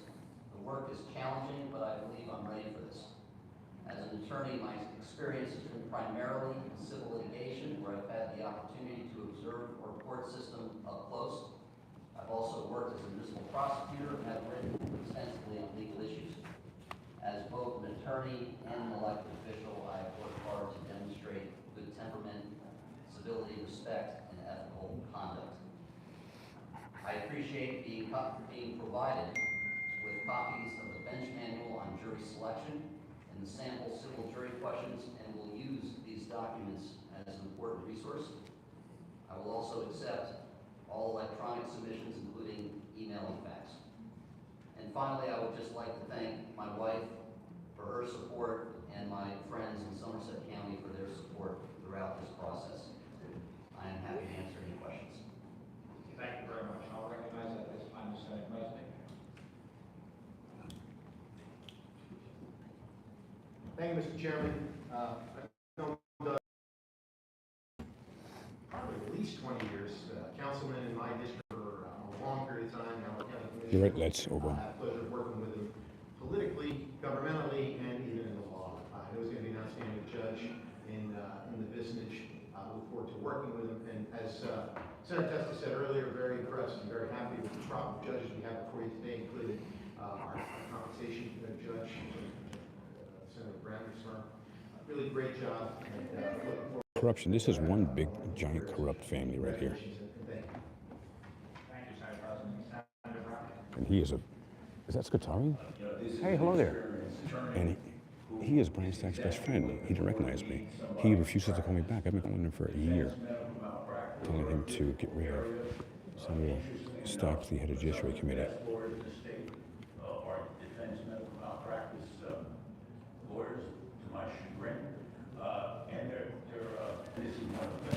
The work is challenging, but I believe I'm ready for this. As an attorney, my experience has been primarily in civil litigation, where I've had the opportunity to observe our court system up close. I've also worked as a municipal prosecutor and have written extensively on legal issues. As both an attorney and an elected official, I have worked hard to demonstrate good temperament, civility, respect, and ethical conduct. I appreciate being provided with copies of the bench manual on jury selection and the sample civil jury questions, and will use these documents as an important resource. I will also accept all electronic submissions, including email and fax. And finally, I would just like to thank my wife for her support and my friends in Somerset County for their support throughout this process. I am happy to answer any questions. Thank you very much. I'll recognize at this time the Senate President. Thank you, Mr. Chairman. I've known Doug probably at least 20 years, councilman in my district for a long period of time now. You're right, let's over. I had the pleasure of working with him politically, governmentally, and even in the law. I know he's going to be an outstanding judge in the vicinage. I look forward to working with him. And as Senator Testa said earlier, very impressed and very happy with the crop of judges we have before you today, including our compensation judge, Senator Brander's firm. Really great job. And, looking forward. Corruption. This is one big, giant corrupt family right here. Thank you. Thank you, Senate President. Senator Brown. And he is that Scutari? Hey, hello there. And he is Brian Stack's best friend. He didn't recognize me. He refuses to call me back. I've been calling him for a year, telling him to get rid of Senator Stack, the head of the Judiciary Committee. Our defense medical malpractice lawyers, to my chagrin, and this is one of them.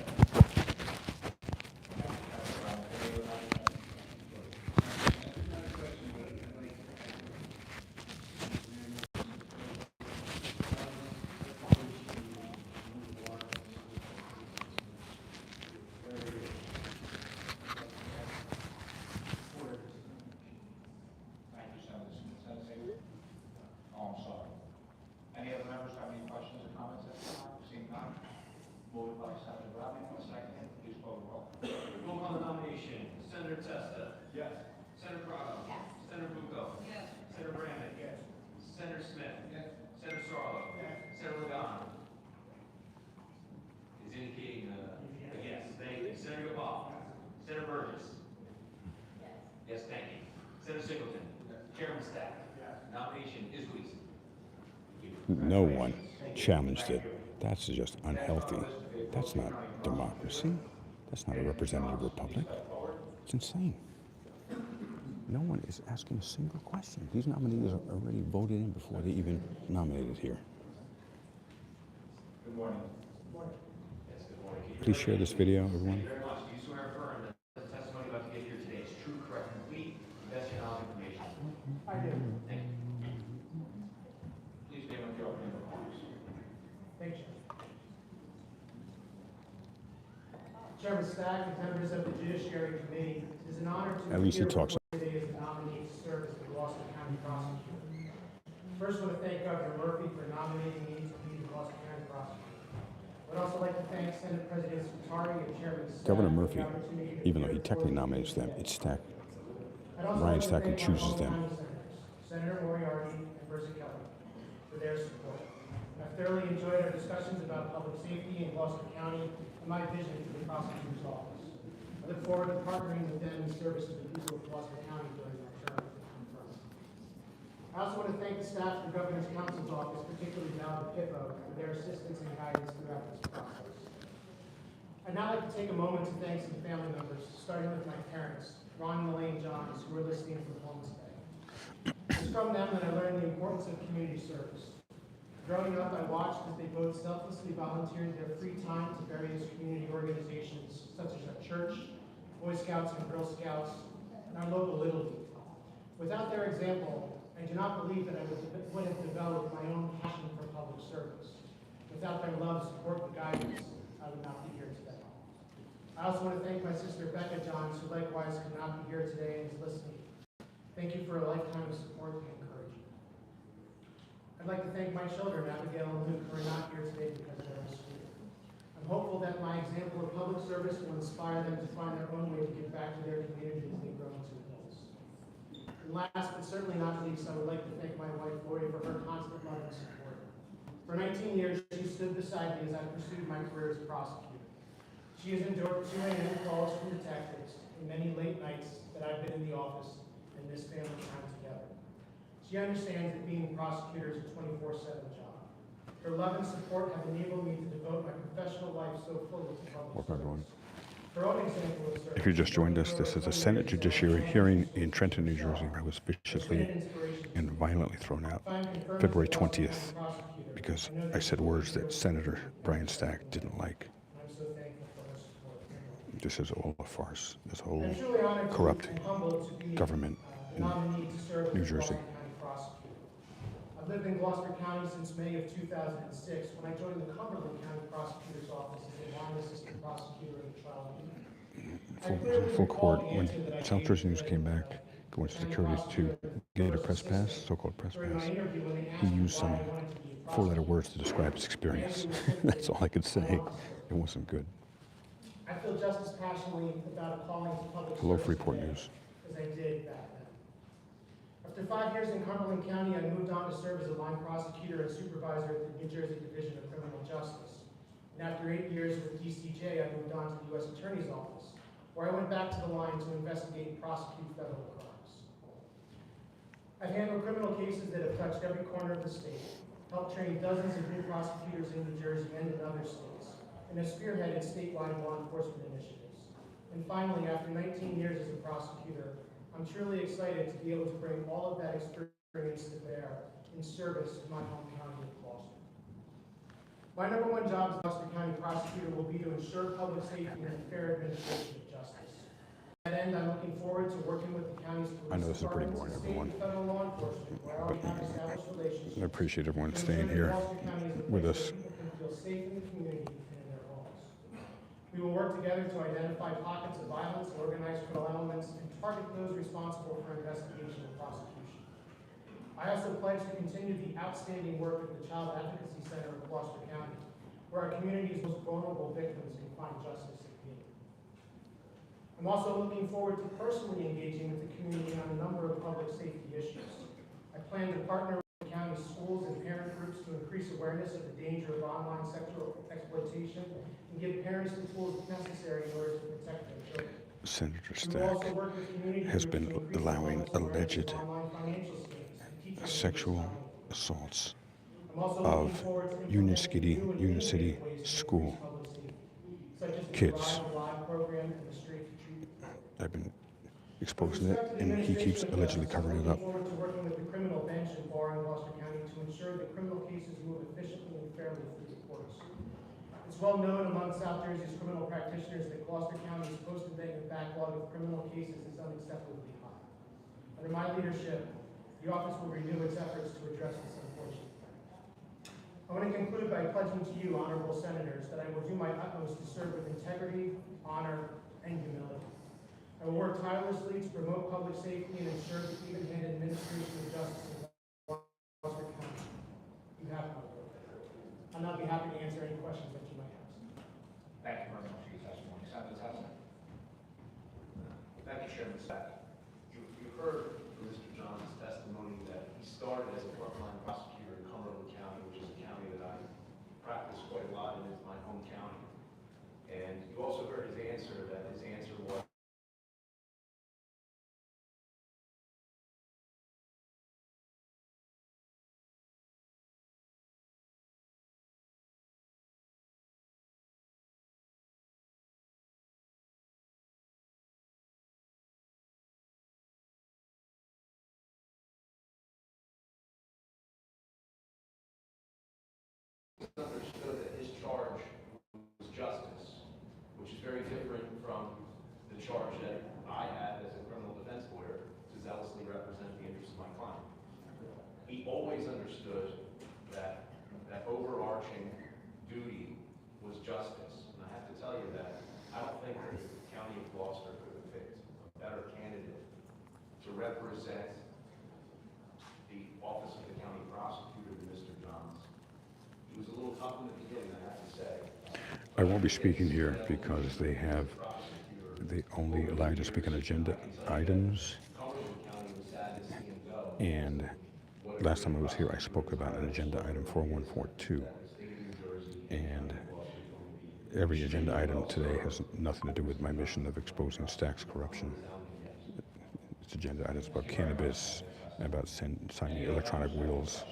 No one challenged it. That's just unhealthy. That's not democracy. That's not a representative republic. It's insane. No one is asking a single question. These nominees are already voted in before they even nominated here. Good morning. Please share this video, everyone. Thank you very much. Do you swear or affirm that the testimony about to give here today is true, correct, complete, and best your knowledge and information? I do. Thank you. Please stand with your opening remarks. Thank you. Chairman Stack and members of the Judiciary Committee, it is an honor to At least he appear talks. before you today as the nominee to serve as the Gloucester County Prosecutor. First, I want to thank Governor Murphy for nominating me to be the Gloucester County Prosecutor. I'd also like to thank Senate President Scutari and Chairman Stack. Governor Murphy, even though he technically nominates them, it's Stack. Ryan Stack who chooses them. Senator Moriarty and Versa Kelly for their support. I've thoroughly enjoyed our discussions about public safety in Gloucester County and my vision for the prosecutor's office. I look forward to partnering with them in service to the people of Gloucester County during my term at the firm. I also want to thank the staff of the Governor's Counsel's Office, particularly Val DePippo, for their assistance and guidance throughout this process. I'd now like to take a moment to thank some family members, starting with my parents, Ron and Elaine Johns, who are listening from home today. It's from them that I learned the importance of community service. Growing up, I watched as they both selflessly volunteered their free time to various community organizations, such as our church, Boy Scouts and Girl Scouts, and our local Little League. Without their example, I do not believe that I would have developed my own passion for public service. Without their love, support, and guidance, I would not be here today. I also want to thank my sister Becca Johns, who likewise could not be here today and is listening. Thank you for a lifetime of support and encouragement. I'd like to thank my children, Abigail and Luke, who are not here today because they're in school. I'm hopeful that my example of public service will inspire them to find their own way to give back to their community as they grow into adults. And last but certainly not least, I would like to thank my wife, Lori, for her constant love and support. For 19 years, she stood beside me as I pursued my career as a prosecutor. She has endured 2 a.m. calls from detectives and many late nights that I've been in the office and this family time together. She understands that being a prosecutor is a 24/7 job. Her love and support have enabled me to devote my professional life so fully to public service. Her own example of If you just joined us, this is a Senate Judiciary hearing in Trenton, New Jersey. I was viciously and violently thrown out February 20th because I said words that Senator Brian Stack didn't like. I'm so thankful for her support. This is all a farce. This whole I'm truly honored corrupt and humbled to be government in nominee to serve as New the Jersey. Gloucester County Prosecutor. I've lived in Gloucester County since May of 2006 when I joined the Cumberland County Prosecutor's Office as a line assistant prosecutor in the trial unit. Full court, when South Jersey News came back, going to security to get a press pass, so-called press pass, he used some four-letter words to describe his experience. That's all I could say. It wasn't good. I feel just as passionately about a calling to public Hello, service Freeport today News. as I did back then. After 5 years in Cumberland County, I moved on to serve as a line prosecutor and supervisor at the New Jersey Division of Criminal Justice. And after 8 years with DCJ, I moved on to the U.S. Attorney's Office, where I went back to the line to investigate and prosecute federal crimes. I've handled criminal cases that have touched every corner of the state, helped train dozens of new prosecutors in New Jersey and in other states, and have spearheaded statewide law enforcement initiatives. And finally, after 19 years as a prosecutor, I'm truly excited to be able to bring all of that experience to bear in service to my home county of Gloucester. My number one job as Gloucester County Prosecutor will be to ensure public safety and fair administration of justice. To that end, I'm looking forward to working with the county's police I know this is pretty boring, departments, state everyone. and federal law enforcement, where I already have established relationships. I appreciate everyone to staying ensure that here Gloucester County is a with place us. where people can feel safe in the community and in their homes. We will work together to identify pockets of violence and organized criminal elements and target those responsible for investigation and prosecution. I also pledge to continue the outstanding work at the Child Advocacy Center of Gloucester County, where our community's most vulnerable victims can find justice and healing. I'm also looking forward to personally engaging with the community on a number of public safety issues. I plan to partner with the county schools and parent groups to increase awareness of the danger of online sexual exploitation and give parents the tools necessary in order to protect their children. Senator We will also Stack work with community has groups been to increase allowing the public's awareness alleged of online financial schemes and teach them sexual to use assaults I'm also of looking forward to Union implementing new and City innovative ways to School increase public safety, such as the kids. Arrive Alive program and the Straight to Treat. I've been exposing it, and he keeps allegedly covering it up. I'm looking forward to working with the criminal bench and bar in Gloucester County to ensure that criminal cases move efficiently and fairly through the courts. It's well known among South Jersey's criminal practitioners that Gloucester County's post-indictment backlog of criminal cases is unacceptably high. Under my leadership, the office will renew its efforts to address this unfortunate fact. I want to conclude by pledging to you, honorable senators, that I will do my utmost to serve with integrity, honor, and humility. I will work tirelessly to promote public safety and ensure the even-handed administration of justice in Gloucester County. You have my word. I'll now be happy to answer any questions that you might have. Thank you very much for your testimony. Senator Tesson. Thank you, Chairman Stack. You heard from Mr. John's testimony that he started as a frontline prosecutor in Cumberland County, which is a county that I practice quite a lot in. It's my home county. And you also heard his answer, that his answer was understood that his charge was justice, which is very different from the charge that I had as a criminal defense lawyer to zealously represent the interests of my client. He always understood that that overarching duty was justice. And I have to tell you that I don't think that the County of Gloucester could have picked a better candidate to represent the office of the county prosecutor than Mr. Johns. He was a little tough in the beginning, I have to say. I won't be speaking here because they only allow you to speak on agenda items. And last time I was here, I spoke about an agenda item 4142. And every agenda item today has nothing to do with my mission of exposing Stack's corruption. It's agenda items about cannabis, about signing electronic wills.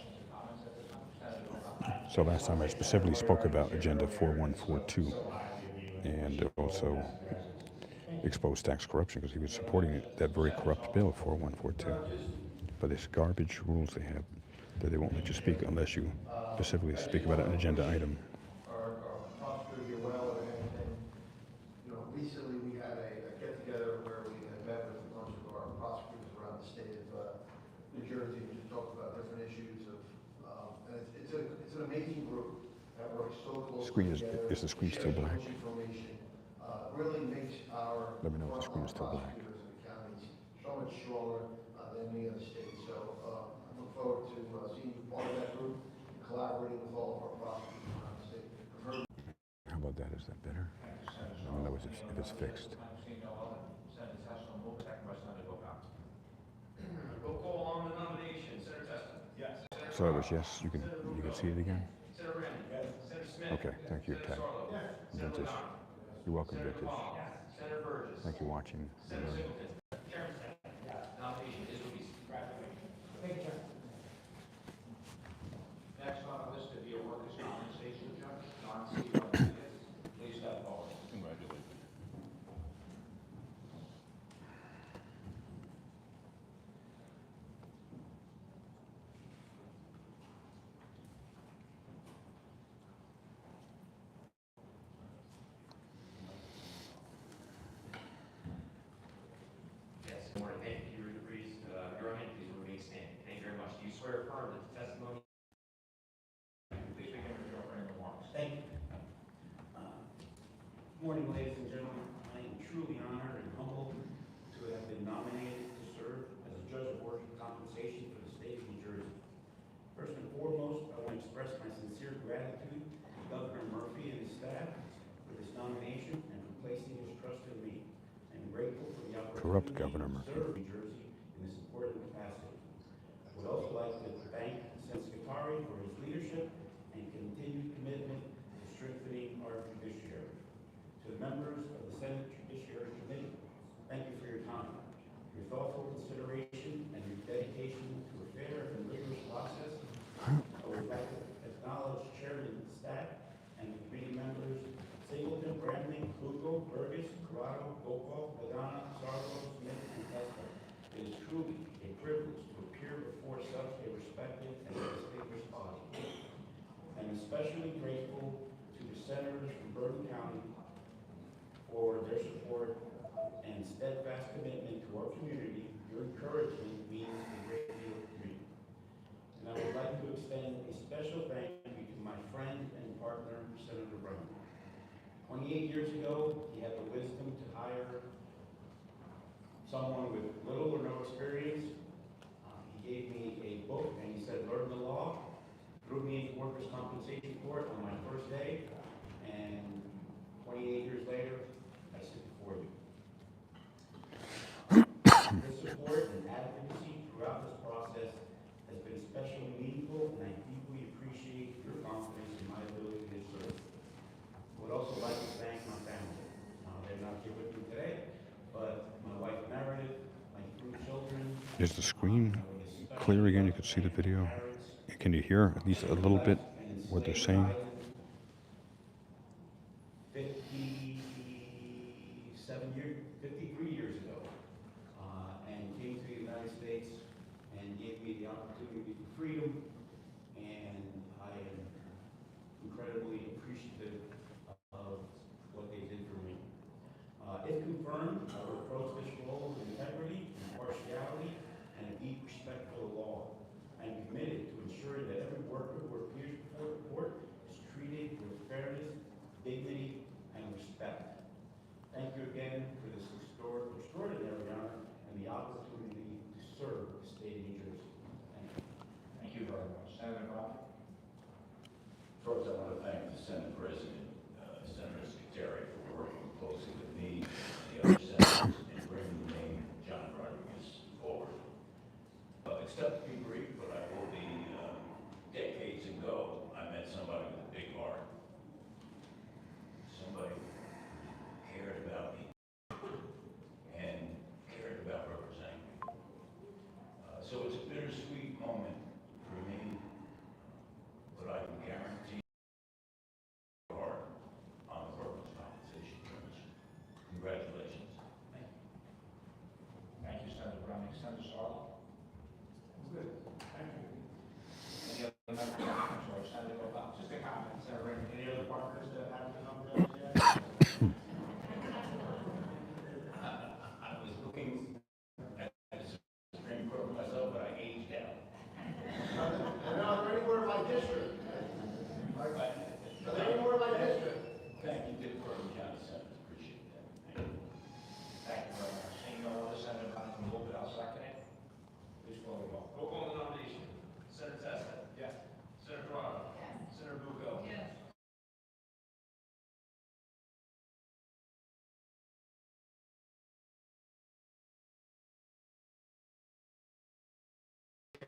So last time I specifically spoke about agenda 4142 and also exposed tax corruption because he was supporting that very corrupt bill, 4142. But this garbage rules they have that they won't let you speak unless you specifically speak about an agenda item. Our prosecutor here well, and you know, recently we had a get-together where we had met with a bunch of our prosecutors around the state of New Jersey to talk about different issues of, and it's an amazing group that works so closely together. Is the screen still black? Information really makes our Let me know if the screen is still black. prosecutors in the counties so much stronger than any other state. So I look forward to seeing you part of that group, collaborating with all of our prosecutors around the state. How about that? Is that better? I don't know if it's fixed. Roll call on the nomination. Senator Testa. Yes. So it was yes. You can see it again. Senator Brandon. Yes. Senator Smith. Okay. Thank you, Ted. Vintage. You're welcome, Vintage. Senator Burgess. Thank you for watching. Senator Singleton. Chairman Smith. Yes. Nomination is released. Congratulations. Thank you, Chairman. Next on the list to be a workers' compensation judge, John C. Rodriguez. Please step forward. Congratulations. Yes. Good morning. Thank you. Please, your hand, please remain standing. Thank you very much. Do you swear or affirm that the testimony? Please begin with your opening remarks. Thank you. Good morning, ladies and gentlemen. I am truly honored and humbled to have been nominated to serve as a judge of workers' compensation for the state of New Jersey. First and foremost, I want to express my sincere gratitude to Governor Murphy and his staff for this nomination and for placing his trust in me. I am grateful for the Corrupt opportunity Governor to Murphy. serve New Jersey in this important capacity. I would also like to thank Senator Scutari for his leadership and continued commitment to strengthening our judiciary. To the members of the Senate Judiciary Committee, thank you for your time, your thoughtful consideration, and your dedication to a fair and rigorous process. I would like to acknowledge Chairman Stack and the committee members Singleton, Brandley, Lugo, Burgess, Corrado, Gopal, Ladonna, Sarlo, Smith, and Testa. It is truly a privilege to appear before such a respected and distinguished body. I'm especially grateful to the senators from Bergen County for their support and steadfast commitment to our community. Your encouragement means a great deal to me. And I would like to extend a special thank you to my friend and partner, Senator Brown. 28 years ago, he had the wisdom to hire someone with little or no experience. He gave me a book and he said, learn the law. Threw me into workers' compensation court on my first day, and 28 years later, I sit before you. Your support and advocacy throughout this process has been especially meaningful, and I deeply appreciate your confidence in my ability to serve. I would also like to thank my family. They're not here with me today, but my wife Meredith, my 3 children. Is the screen clear again? You can see the video. Can you hear at least a little bit what they're saying? 53 years ago, and came to the United States and gave me the opportunity for freedom, and I am incredibly appreciative of what they did for me. If confirmed, I will approach this role with integrity, impartiality, and a deep respect for the law. I am committed to ensuring that every worker who appears before the court is treated with fairness, dignity, and respect. Thank you again for this extraordinary honor and the opportunity to serve the state of New Jersey. Thank you. Thank you very much. Senator Brown. First, I want to thank the Senate President, Senator Scutari, for working closely with me and the other senators in bringing the name John Rodriguez forward. Except to be brief, but I will be, decades ago, I met somebody with a big heart. Somebody cared about me and cared about representing me. So it's a bittersweet moment for me, but I can guarantee hard on the workers' compensation commission. Congratulations. nominate Senator Sarlo. Good. Thank you. Any other members? I'm sorry, Senator Gopal. Just a comment, Senator Raymond. Any other partners that haven't been nominated yet? I was looking at the Supreme Court for myself, but I aged out. And are there anywhere in my district? Are there anywhere in my district? Thank you, Dick, for the county senators. Appreciate that. Thank you. Thank you very much. Seeing no other Senator Connor move it, I'll second it. Please call the roll. Roll call on the nomination. Senator Testa. Yes. Senator Dorado. Yes. Senator Bucco. Yes.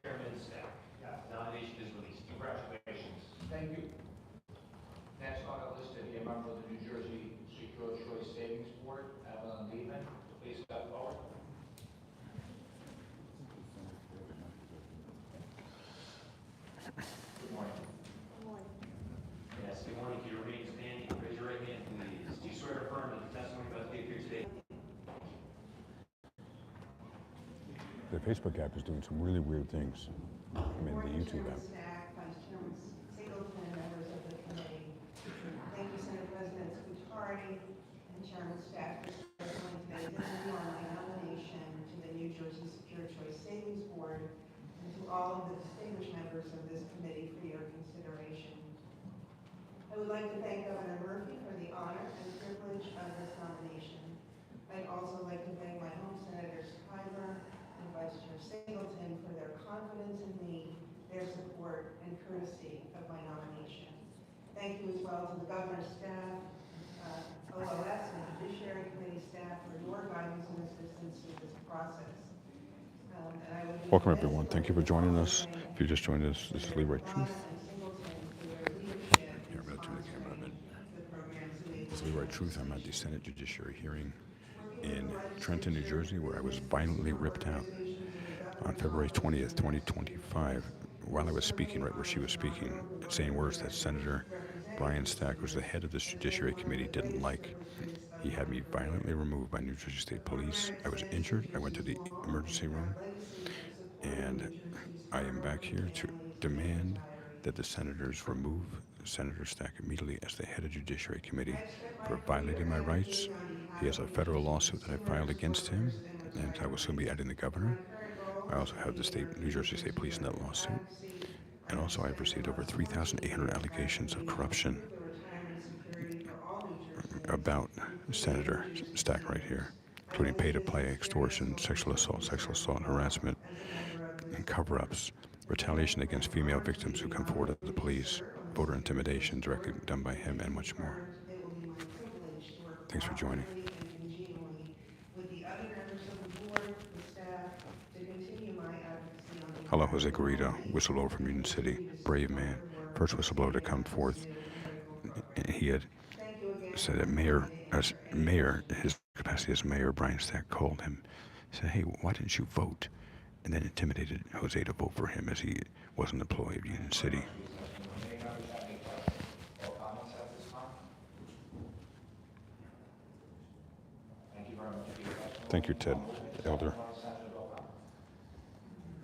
Chairman Stack. Yes. Nomination is released. Congratulations. Thank you. Next on the list to be a member of the New Jersey Secure Choice Savings Board, Evelyn Lehman. Please step forward. Good morning. Good morning. Yes, good morning. Can you remain standing? Raise your right hand, please. Do you swear to affirm that the testimony about to give here today? The Facebook app is doing some really weird things. I mean, the YouTube app. Stack, Vice Chairman Singleton, members of the committee. Thank you, Senate President Scutari and Chairman Stack for scheduling today's interview on my nomination to the New Jersey Secure Choice Savings Board and to all of the distinguished members of this committee for your consideration. I would like to thank Governor Murphy for the honor and privilege of this nomination. I'd also like to thank my home senators Kyber and Vice Chair Singleton for their confidence in me, their support, and courtesy of my nomination. Thank you as well to the governor's staff, OLS, and Judiciary Committee staff for your guidance and assistance through this process. And I would be Welcome, everyone. Thank you for joining us. If you just joined us, this is Leroy Truth. Here, I'm going to turn the camera a bit. This is Leroy Truth. I'm at the Senate Judiciary hearing in Trenton, New Jersey, where I was violently ripped out on February 20th, 2025, while I was speaking right where she was speaking, saying words that Senator Brian Stack, who's the head of this Judiciary Committee, didn't like. He had me violently removed by New Jersey State Police. I was injured. I went to the emergency room, and I am back here to demand that the senators remove Senator Stack immediately as the head of Judiciary Committee for violating my rights. He has a federal lawsuit that I filed against him, and I will soon be adding the governor. I also have the New Jersey State Police in that lawsuit. And also I've received over 3,800 allegations of corruption about Senator Stack right here, including pay-to-play, extortion, sexual assault and harassment, and cover-ups, retaliation against female victims who come forward to the police, voter intimidation directly done by him, and much more. Thanks for joining. Hello, Jose Garrido, whistleblower from Union City, brave man, first whistleblower to come forth. He had said that his capacity as mayor, Brian Stack, called him, said, hey, why didn't you vote? And then intimidated Jose to vote for him as he was an employee of Union City. Thank you, Ted, Elder.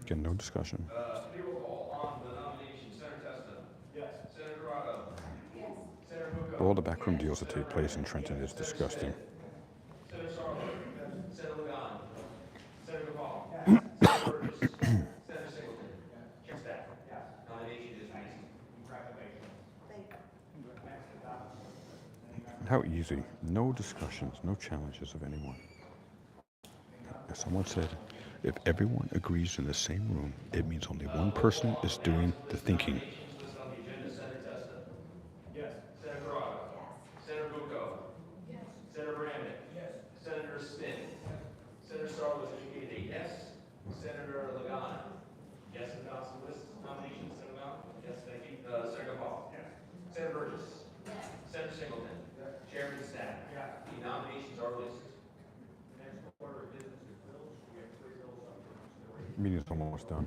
Again, no discussion. Roll call on the nomination. Senator Testa. Yes. Senator Dorado. Yes. Senator Bucco. All the backroom deals that take place in Trenton is disgusting. Senator Sarlo. Yes. Senator Ligon. Senator Gopal. Yes. Senator Burgess. Senator Singleton. Yes. Chair Stack. Yes. Nomination is released. Congratulations. Thank you. How easy. No discussions, no challenges of anyone. As someone said, if everyone agrees in the same room, it means only one person is doing the thinking. List on the agenda. Senator Testa. Yes. Senator Dorado. Yes. Senator Bucco. Yes. Senator Brandon. Yes. Senator Smith. Yes. Senator Sarlo is indicated a yes. Senator Ligon. Yes, and that's the list nominations. Senator Ligon. Yes, thank you. Senator Gopal. Yes. Senator Burgess. Yes. Senator Singleton. Yes. Chairman Stack. Yes. The nominations are released. Next order of business is bills. We have 3 bills up for consideration. Meeting's almost done.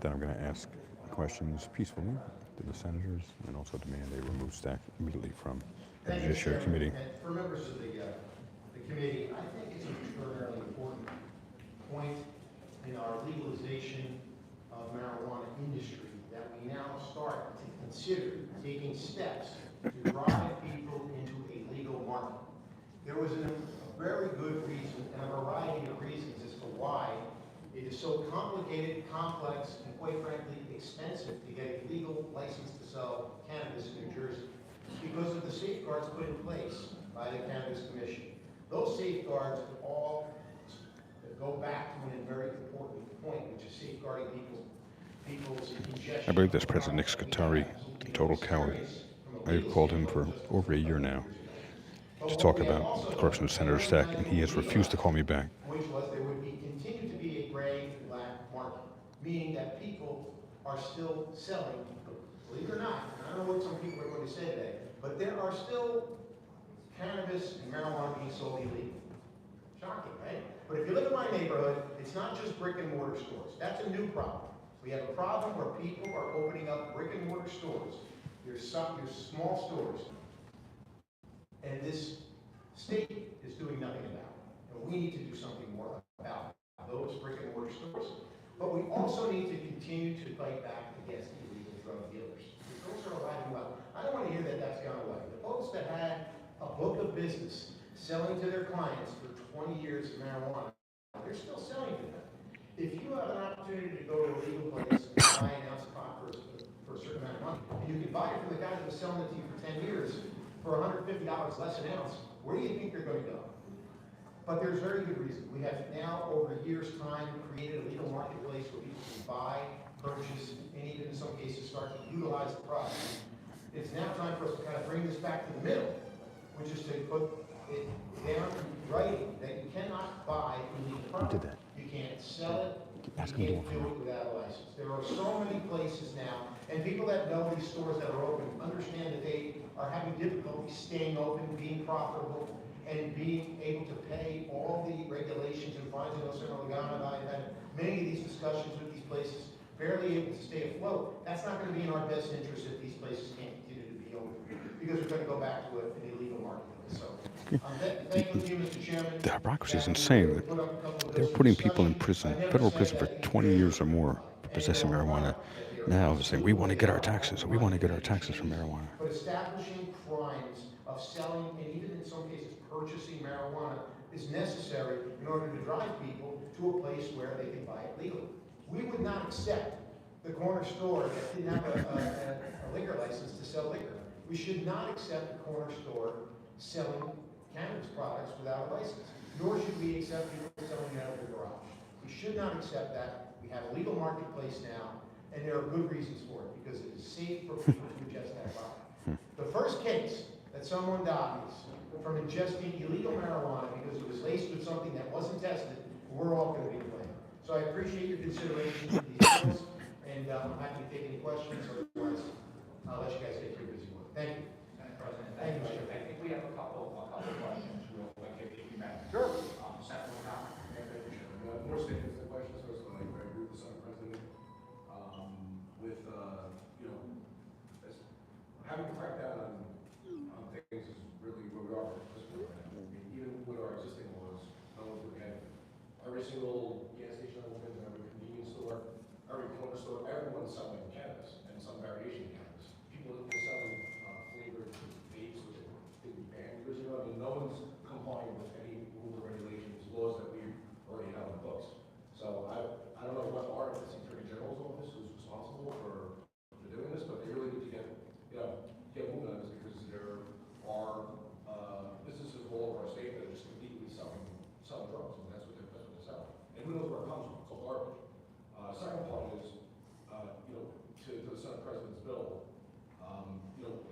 Then I'm going to ask questions peacefully to the senators and also demand they remove Stack immediately from the Judiciary Committee. And for members of the committee, I think it's an extraordinarily important point our legalization of marijuana industry that we now start to consider taking steps to drive people into a legal market. There was a very good reason and a variety of reasons as to why it is so complicated, complex, and quite frankly expensive to get a legal license to sell cannabis in New Jersey, because of the safeguards put in place by the Cannabis Commission. Those safeguards all go back to a very important point, which is safeguarding people's ingestion. I believe that's President Nick Scutari, a total coward. I've called him for over a year now to talk about the corruption of Senator Stack, and he has refused to call me back. Which was there would be continue to be a gray and black market, meaning that people are still selling, believe it or not, and I don't know what some people are going to say today, but there are still cannabis and marijuana being sold illegally. Shocking, right? But if you look at my neighborhood, it's not just brick and mortar stores. That's a new problem. We have a problem where people are opening up brick and mortar stores. There's small stores. And this state is doing nothing about it. And we need to do something more about those brick and mortar stores. But we also need to continue to fight back against illegal drug dealers. Those are alive and well. I don't want to hear that that's gone away. The folks that had a book of business selling to their clients for 20 years of marijuana, they're still selling to them. If you have an opportunity to go to a legal place and buy an ounce of pot for a certain amount of money, and you can buy it from the guy that was selling it to you for 10 years for $150 less an ounce, where do you think they're going to go? But there's very good reason. We have now, over a year's time, created a legal marketplace where people can buy, purchase, and even in some cases start to utilize the product. It's now time for us to kind of bring this back to the middle, which is to put it down in writing that you cannot buy illegal product. You can't sell it. You can't do it without a license. There are so many places now, and people that know these stores that are open understand that they are having difficulty staying open, being profitable, and being able to pay all the regulations and fines and those. I've had many of these discussions with these places, barely able to stay afloat. That's not going to be in our best interest if these places can't continue to be open, because we're going to go back to an illegal marketplace. So, thank you, Mr. Chairman. The hypocrisy is insane. They're putting people in prison, federal prison, for 20 years or more for possessing marijuana. Now they're saying, we want to get our taxes. We want to get our taxes from marijuana. But establishing crimes of selling and even in some cases purchasing marijuana is necessary in order to drive people to a place where they can buy it legally. We would not accept the corner store that didn't have a liquor license to sell liquor. We should not accept the corner store selling cannabis products without a license, nor should we accept people selling it out of their garage. We should not accept that. We have a legal marketplace now, and there are good reasons for it, because it is safe for people to ingest that product. The first case that someone dies from ingesting illegal marijuana because it was laced with something that wasn't tested, we're all going to be blamed. So I appreciate your consideration of these bills, and I'm happy to take any questions, otherwise I'll let you guys get your busy work. Thank you. Madam President, Thank you, Mr. I think we have a couple questions real quick, if you may. Sure. Senator O'Connor. More statements than questions. First of all, I agree with the Senate President with having to crack down on things is really where we are at this point. I mean, even with our existing laws, no one's looking at every single gas station opens, every convenience store, every corner store, everyone's selling cannabis and some variation of cannabis. People are selling flavored vapes, which didn't be banned years ago. I mean, no one's complying with any rules or regulations, laws that we already have on the books. So I don't know what our Attorney General's office is responsible for doing this, but they really need to get moving on this, because there are businesses all over our state that are just completely selling drugs, and that's what they're selling. And who knows where it comes from? It's all garbage. Second part is, to the Senate President's bill,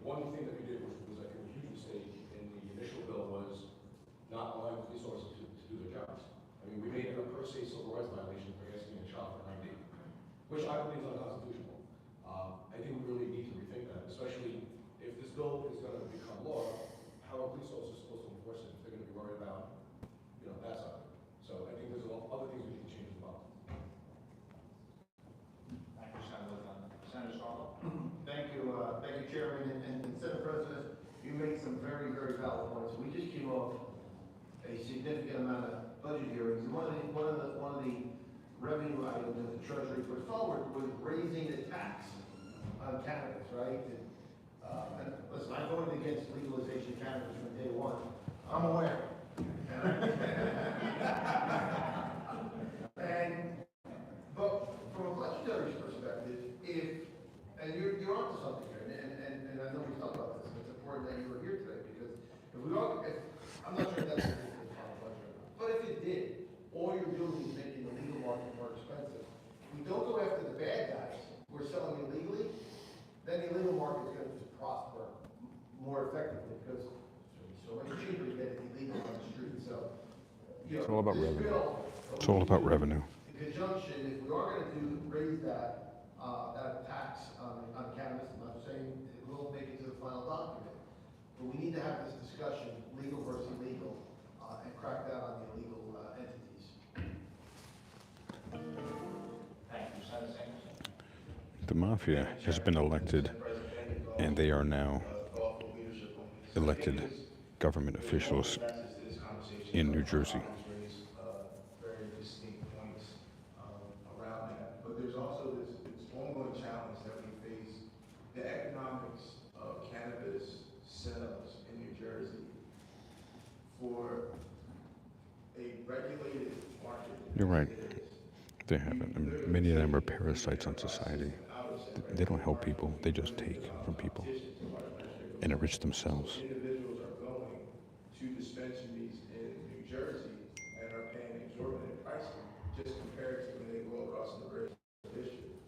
one thing that we did, which was I think a huge mistake in the initial bill, was not allowing police officers to do their jobs. I mean, we made it a per se civil rights violation for asking a child for an ID, which I believe is unconstitutional. I think we really need to rethink that, especially if this bill is going to become law. How are police officers supposed to enforce it if they're going to be worried about, that side of it? So I think there's a lot of other things we need to change as well. Thank you, Senator. Senator Scarlett. Thank you, Chairman, and Senate President. You made some very, very valid points. We just came off a significant amount of budget hearings, and one of the revenue was raising the tax on cannabis, right? And listen, I voted against legalization of cannabis from day one. I'm aware. But from a legislature's perspective, and you're onto something here, and I know we've talked about this, and it's important that you were here today, because I'm not sure that's the final budget, but if it did, all you're doing is making the legal market more expensive. If we don't go after the bad guys who are selling illegally, then the illegal market is going to just prosper more effectively, because it's so much cheaper to get it illegal on the street. So, It's all about this revenue. bill, It's all about revenue. in conjunction, if we are going to raise that tax on cannabis, I'm not saying it will make it to the final document, but we need to have this discussion, legal versus illegal, and crack down on the illegal entities. Thank you, Senator Sanders. The mafia has been elected, and they are now elected government officials in New Jersey. Very distinct points around that. But there's also this ongoing challenge that we face. The economics of cannabis sales in New Jersey for a regulated market. You're right. They haven't. I mean, many of them are parasites on society. They don't help people. They just take from people and enrich themselves. Individuals are going to dispensaries in New Jersey and are paying exorbitant pricing just compared to when they go across the bridge district.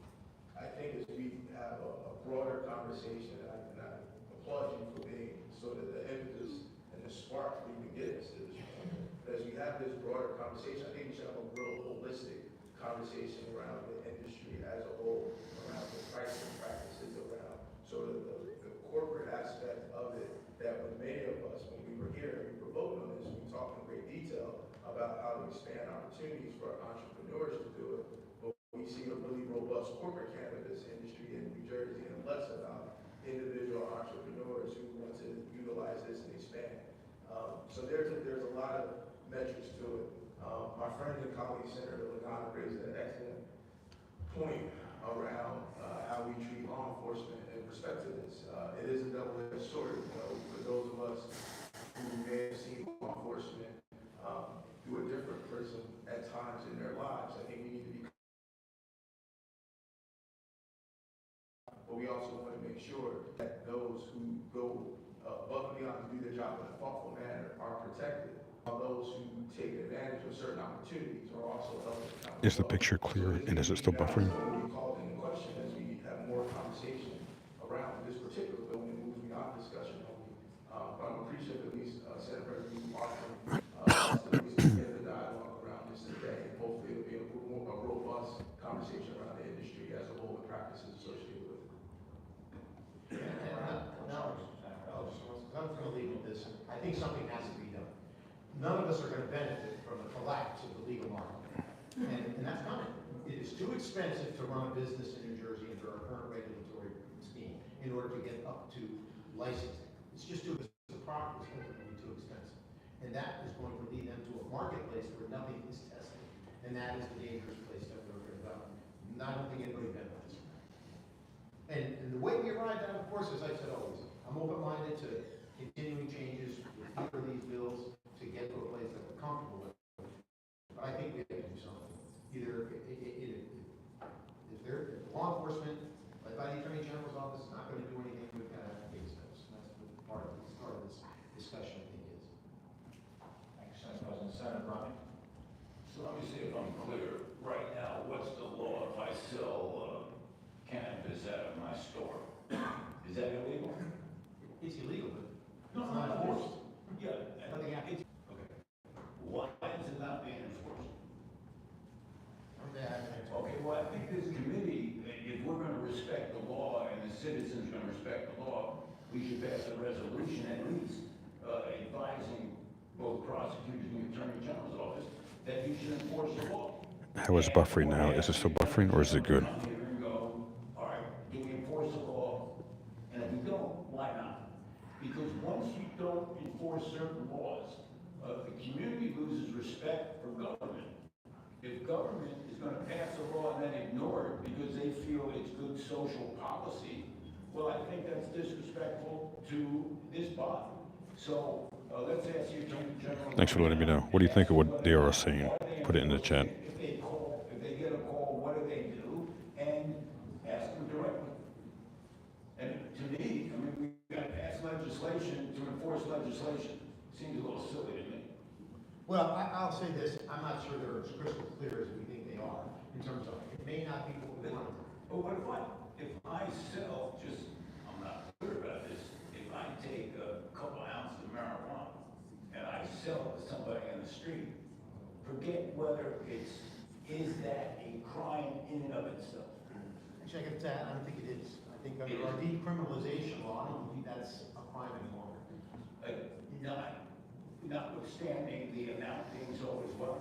I think as we have a broader conversation, and I applaud you for being sort of the impetus and the spark for even getting us to this point. But as we have this broader conversation, I think we should have a real holistic conversation around the industry as a whole, around the pricing practices, around sort of the corporate aspect of it, that when many of us, when we were here, we were voting on this, we talked in great detail about how to expand opportunities for entrepreneurs to do it. But we see a really robust corporate cannabis industry in New Jersey, and less about individual entrepreneurs who want to utilize this and expand. So there's a lot of metrics to it. My friend and colleague, Senator Lagana, raised an excellent point around how we treat law enforcement in respect to this. It is a double-edged sword, for those of us who may have seen law enforcement through a different prism at times in their lives. I think we need to be, but we also want to make sure that those who go above and beyond to do their job in a thoughtful manner are protected. Those who take advantage of certain opportunities are also held accountable. Is the picture clear, and is it still buffering? We called into question as we have more conversation around this particular bill and it moves beyond discussion only. But I'm appreciative at least, Senate President, you offering us to at least begin the dialogue around this today. And hopefully it'll be a robust conversation around the industry as a whole and practices associated with it. I'm going to leave with this. I think something has to be done. None of us are going to benefit from the collapse of the legal market. And that's coming. It is too expensive to run a business in New Jersey under our current regulatory scheme in order to get up to licensing. It's just too expensive. The product is going to be too expensive. And that is going to lead them to a marketplace where nothing is tested. And that is the dangerous place that we're going to go. And I don't think anybody benefits from that. And the way we arrived at, of course, as I said always, I'm open-minded to continuing changes with either of these bills to get to a place that we're comfortable with. But I think we have to do something. Either if they're law enforcement, led by the Attorney General's office, is not going to do anything, we've got to have case notes. And that's what part of this discussion, I think, is. Thanks, Senator President. Senator Bryan. So let me see if I'm clear. Right now, what's the law if I sell cannabis out of my store? Is that illegal? It's illegal, but No, it's not enforced. Yeah. Nothing happens. Okay. Why is it not being enforced? Okay, well, I think this committee, if we're going to respect the law and the citizens are going to respect the law, we should pass a resolution at least advising both prosecutors and the Attorney General's office that you should enforce the law. How is buffering now? Is it still buffering, or is it good? Come here and go, all right, do we enforce the law? And if we don't, why not? Because once you don't enforce certain laws, the community loses respect for government. If government government is going to pass a law and then ignore it because they feel it's good social policy, well, I think that's disrespectful to this body. So let's ask you, General. Thanks for letting me know. What do you think of what they are saying? Put it in the chat. If they get a call, what do they do? And ask them directly. And to me, I mean, we got to pass legislation to enforce legislation. Seems a little silly to me. Well, I'll say this, I'm not sure they're as crystal clear as we think they are, in terms of, it may not be what we want. But what if I sell, just, I'm not clear about this, if I take a couple ounces of marijuana and I sell it to somebody in the street, forget whether is that a crime in and of itself? Check it out, I don't think it is. I think under our decriminalization law, I don't think that's a crime anymore. Notwithstanding the amount being sold as well.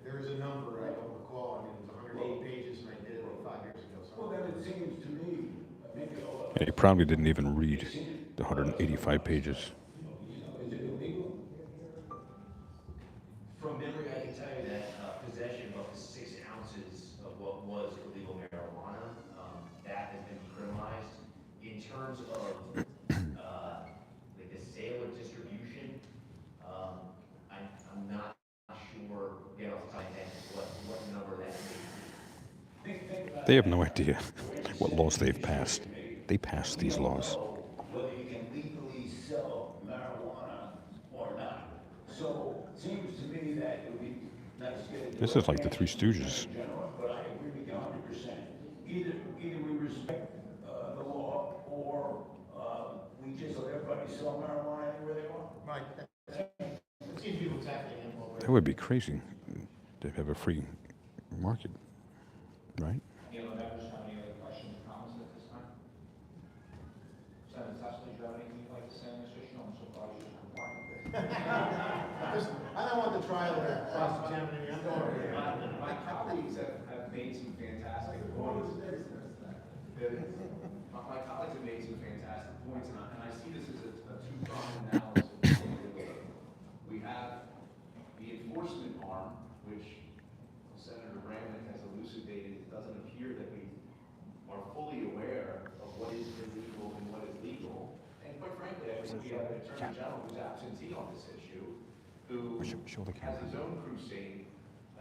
There is a number, I don't recall, I mean, it was 108 pages and I did it like 5 years ago. So. Well, then it seems to me, maybe And he probably didn't even read the 185 pages. is it illegal? From memory, I can tell you that possession of up to 6 ounces of what was illegal marijuana, that has been decriminalized. In terms of like the sale or distribution, I'm not sure, again, off the top of my head, what number that is. They have no idea what laws they've passed. They passed these laws. Whether you can legally sell marijuana or not. So it seems to me that it would be nice to get This is like the Three Stooges. but I agree with you 100%. Either we respect the law or we just let everybody sell marijuana anywhere they want. Right. It seems to be what's happening. That would be crazy to have a free market, right? Any other members have any other questions or comments at this time? Senator Tesler, do you have anything you'd like to say on this issue? I'm surprised you're complying with it. Listen, I don't want the trial to cross-examine me. I'm going over here. My colleagues have made some fantastic points. My colleagues have made some fantastic points, and I see this as a two-pronged analysis. We have the enforcement arm, which Senator Bramnick has elucidated. It doesn't appear that we are fully aware of what is illegal and what is legal. And quite frankly, I think we have an Attorney General who's absentee on this issue, who has his own crusade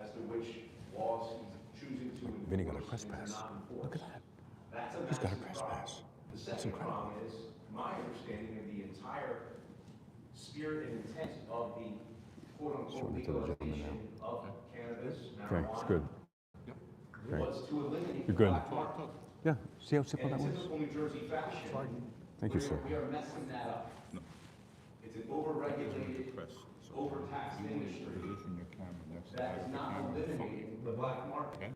as to which laws he's choosing to enforce. Vinny got a press pass. Look at that. He's got a press pass. The That's second incredible. problem is my understanding of the entire spirit and intent of the quote-unquote legalization of cannabis, Okay, it's marijuana, good. Okay. was to eliminate You're the good. black market. Yeah, see how simple And that in was? typical New Jersey fashion, Thank you, sir. we are messing that up. It's an overregulated, overtaxed industry that is not eliminating the black market.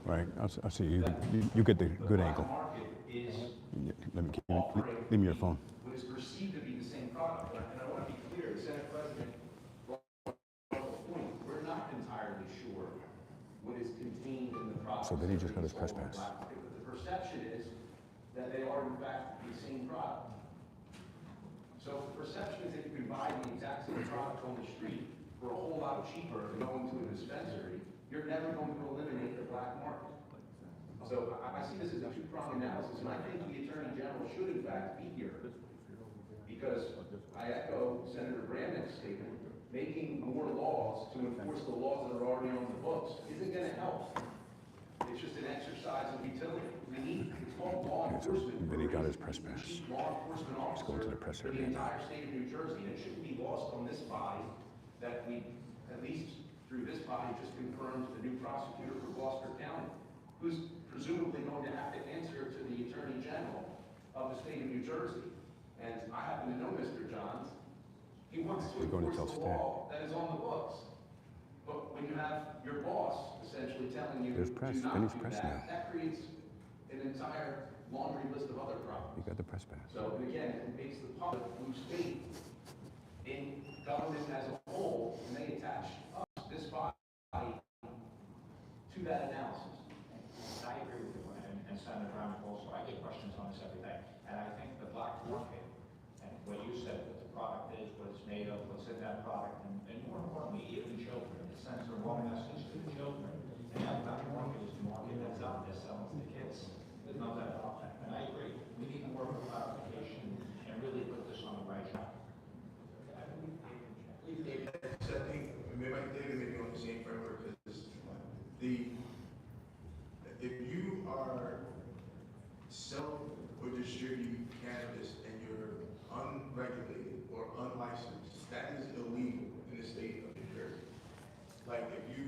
Right, I'll see you. You get the good angle. Is Let me give me your phone. what is perceived to be the same product. And I want to be clear, the Senate President brought up a point. We're not entirely sure what is contained in the product. So then he just got his press pass. But the perception is that they are in fact the same product. So the perception is that you can buy the exact same product on the street for a whole lot cheaper than going to a dispensary. You're never going to eliminate the black market. So I see this as a two-pronged analysis, and I think the Attorney General should in fact be here. Because I echo Senator Bramnick's statement, making more laws to enforce the laws that are already on the books isn't gonna help. It's just an exercise of utility. We need, it's called law enforcement. Then he got his press pass. We need law enforcement Let's go into officer the press for the area. entire state of New Jersey, and it shouldn't be lost on this body that we, at least through this body, just confirmed the new prosecutor for Gloucester County, who's presumably going to have to answer to the Attorney General of the state of New Jersey. And I happen to know Mr. Johns. He wants to We're going to enforce tell the law that is on the books. But when you have your boss essentially telling you There's press. do not Vinny's do press that, now. that creates an entire laundry list of other problems. You got the press pass. So, and again, it makes the public lose faith in government as a whole, and they attach us, this body, to that analysis. I agree with you, and Senator Brown also, I get questions on this every day. And I think the black market, and what you said, what the product is, what it's made of, what's in that product, and more importantly, even children, sends the wrong message to the children. And that market is the market that's out there selling to the kids. There's no doubt about that. And I agree. We need more of a clarification and really put this on the right track. I think David may be on the same framework because if you are sell or distribute cannabis and you're unregulated or unlicensed, that is illegal in the state of New Jersey. Like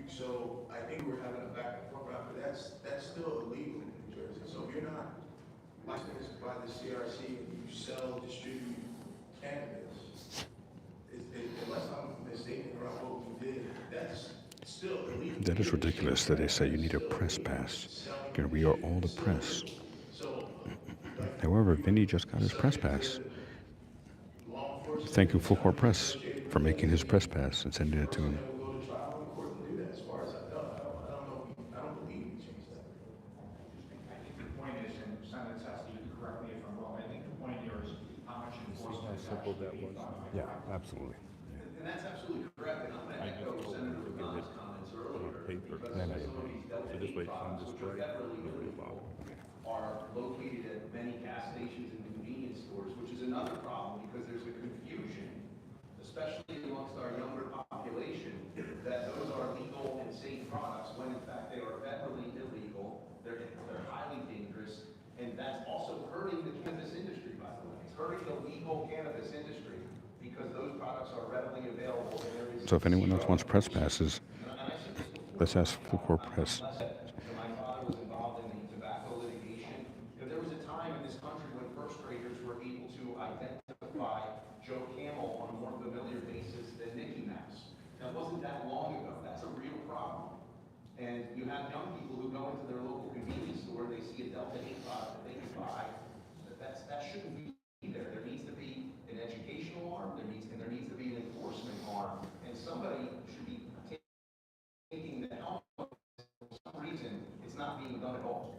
so I think we're having a back and forth, but that's still illegal in New Jersey. So if you're not licensed by the CRC and you sell, distribute cannabis, unless I'm mistaken about what we did, that's still illegal. That is ridiculous that they say you need a press pass. Again, we are all the press. However, Vinny just got his press pass. Thank you, Full Court Press, for making his press pass and sending it to him. I think the point is, and Senator Testa, you can correct me if I'm wrong, I think the point here is how much enforcement is actually being done. Yeah, absolutely. And that's absolutely correct, and I'm going to echo Senator Ragon's comments earlier, because some of these delicate products, which are federally illegal, are located at many gas stations and convenience stores, which is another problem, because there's a confusion, especially amongst our younger population, that those are legal and safe products, when in fact they are federally illegal, they're highly dangerous, and that's also hurting the cannabis industry, by the way. It's hurting the legal cannabis industry, because those products are readily available. And there is So if anyone else wants press passes, let's ask Full Court Press. my father was involved in the tobacco litigation. There was a time in this country when first graders were able to identify Joe Camel on a more familiar basis than Mickey Mouse. That wasn't that long ago. That's a real problem. And you have young people who go into their local convenience store, they see a Delta 8 product that they can buy. That shouldn't be there. There needs to be an educational arm, there needs to be an enforcement arm, and somebody should be taking the helm. For some reason, it's not being done at all.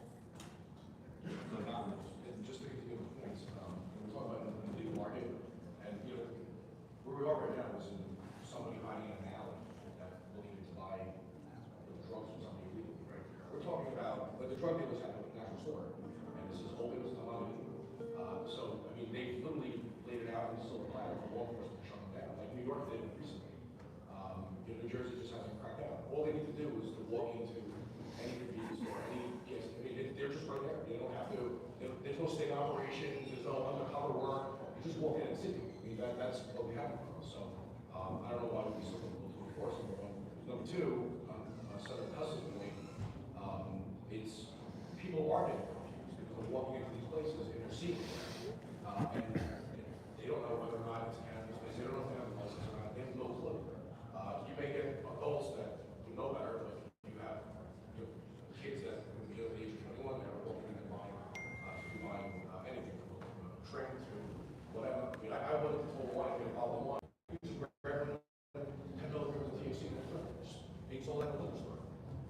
Just to continue the points, we're talking about the legal market, and where we are right now is in somebody hiding in an alley that looking to buy drugs from somebody illegal, right? We're talking about, but the drug dealers have a national store, and this is open to money. So, I mean, they literally laid it out in silver platter for law enforcement to shut them down, like New York did recently. New Jersey just hasn't cracked down. All they need to do is to walk into any convenience store, any gas. I mean, they're just right there. They don't have to. There's no state operations. There's no undercover work. You just walk in and see. I mean, that's what we have. So, I don't know why we'd be so difficult to enforce. Number one. Number two, Senator Testa's point, it's people are getting confused because they're walking into these places and they're seeing it. And they don't know whether or not it's cannabis. They don't know if they have a license or not. They have no clue. You may get adults that would know better, but you have kids that would be over the age of 21 that are walking in and buying anything from a trim to whatever. I mean, I went to a wine and bottle of wine. You just grab 10 milligrams of THC in the store. Being sold at a liquor store.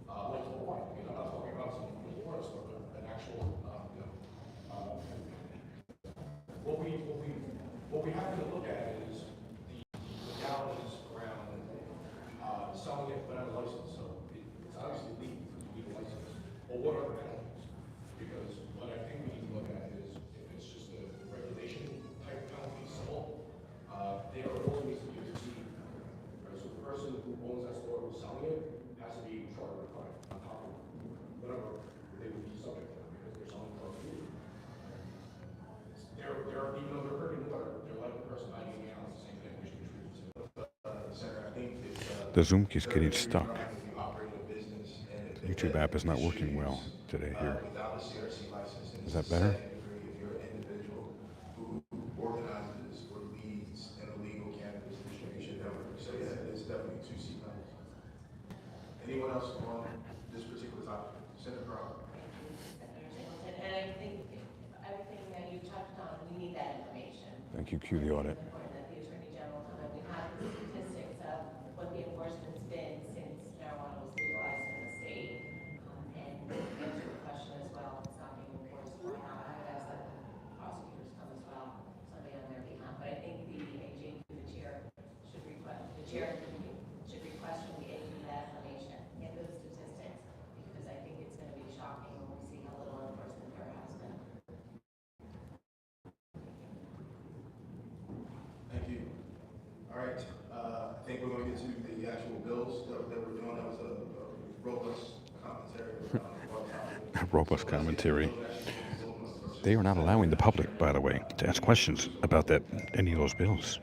Like a wine. I mean, I'm not talking about some corner store, but an actual, what we have to look at is the legalities around selling it without a license. So it's obviously legal because you need a license. But what are the penalties? Because what I think we need to look at is if it's just a regulation type penalty, civil, there also needs to be a proceeding. Right? So the person who owns that store who's selling it has to be charged with a crime on top of whatever they would be subject to because they're selling drugs legally. They're even though they're hurting water, they're like the person hiding in the alley, it's the same thing. We should be treated the same. Senator, I think it's, The Zoom keeps getting stuck. operating a business and The YouTube app is not working well today here. without a CRC license, and Is that better? if you're an individual who organizes or leads an illegal cannabis distribution network. So yeah, it's definitely 2C penalties. Anyone else on this particular topic? Senator Brown. And I think everything that you touched on, we need that information. Thank you. Cue the audit. It's important that the Attorney General know that we have the statistics of what the enforcement's been since marijuana was legalized in the state. And to answer the question as well, it's not being enforced right now. I would ask that the prosecutors come as well, somebody on their behalf. But I think the AG, the chair, should request from the AG that robust commentary on one topic. Robust commentary. They are not allowing the public, by the way, to ask questions about any of those bills.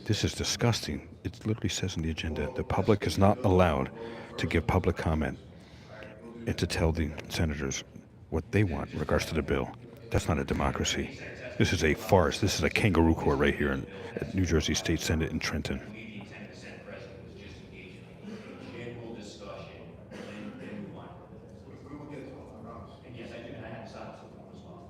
This is disgusting. It literally says in the agenda, the public is not allowed to give public comment and to tell the senators what they want in regards to the bill. That's not a democracy. This is a farce. This is a kangaroo court right here at New Jersey State Senate in Trenton. I believe the intent of the Senate President was just to engage in a general discussion and then move on. We will get to it, I promise. And yes, I do, and I have the silence of the form as well.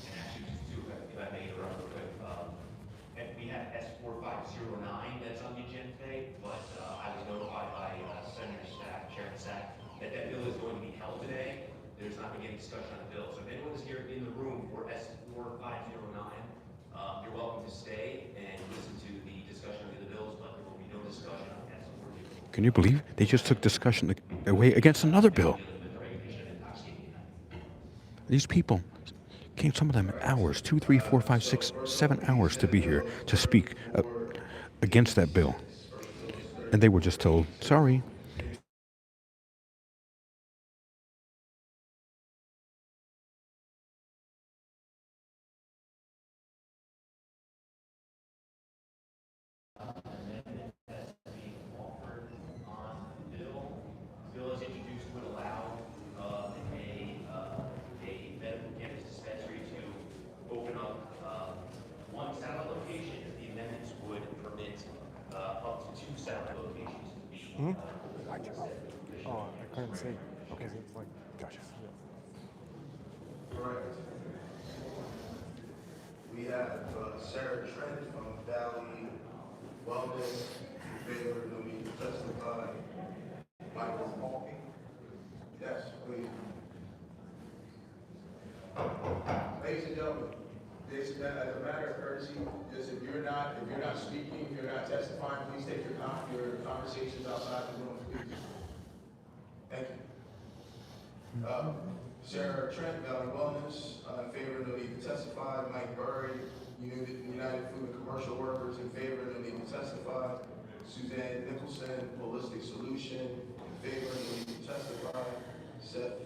And actually, just to, if I may interrupt real quick, and we have S4509 that's on the agenda today, but I was notified by Senator Stack, Chairman Stack, that bill is going to be held today. There's not going to be any discussion on the bill. So if anyone is here in the room for S4509, you're welcome to stay and listen to the discussion of the bills, but there will be no discussion on S4509. Can you believe they just took discussion away against another bill? These people came, some of them hours, 2, 3, 4, 5, 6, 7 hours to be here to speak against that bill. And they were just told, sorry. Bill is introduced would allow a medical cannabis dispensary to open up one satellite location. The amendments would permit up to 2 satellite locations to be. Oh, I couldn't see. Okay, so it's like, gotcha. Correct. We have Sarah Trent from Valley Wellness, in favor of the need to testify. Michael Hawking. Yes, please. Ladies and gentlemen, this, as a matter of courtesy, just if you're not speaking, if you're not testifying, please take your conversations outside the room, please. Thank you. Sarah Trent, Valley Wellness, in favor of the need to testify. Mike Burry, United Food and Commercial Workers, in favor of the need to testify. Suzanne Nicholson, Holistic Solution, in favor of the need to testify. Seth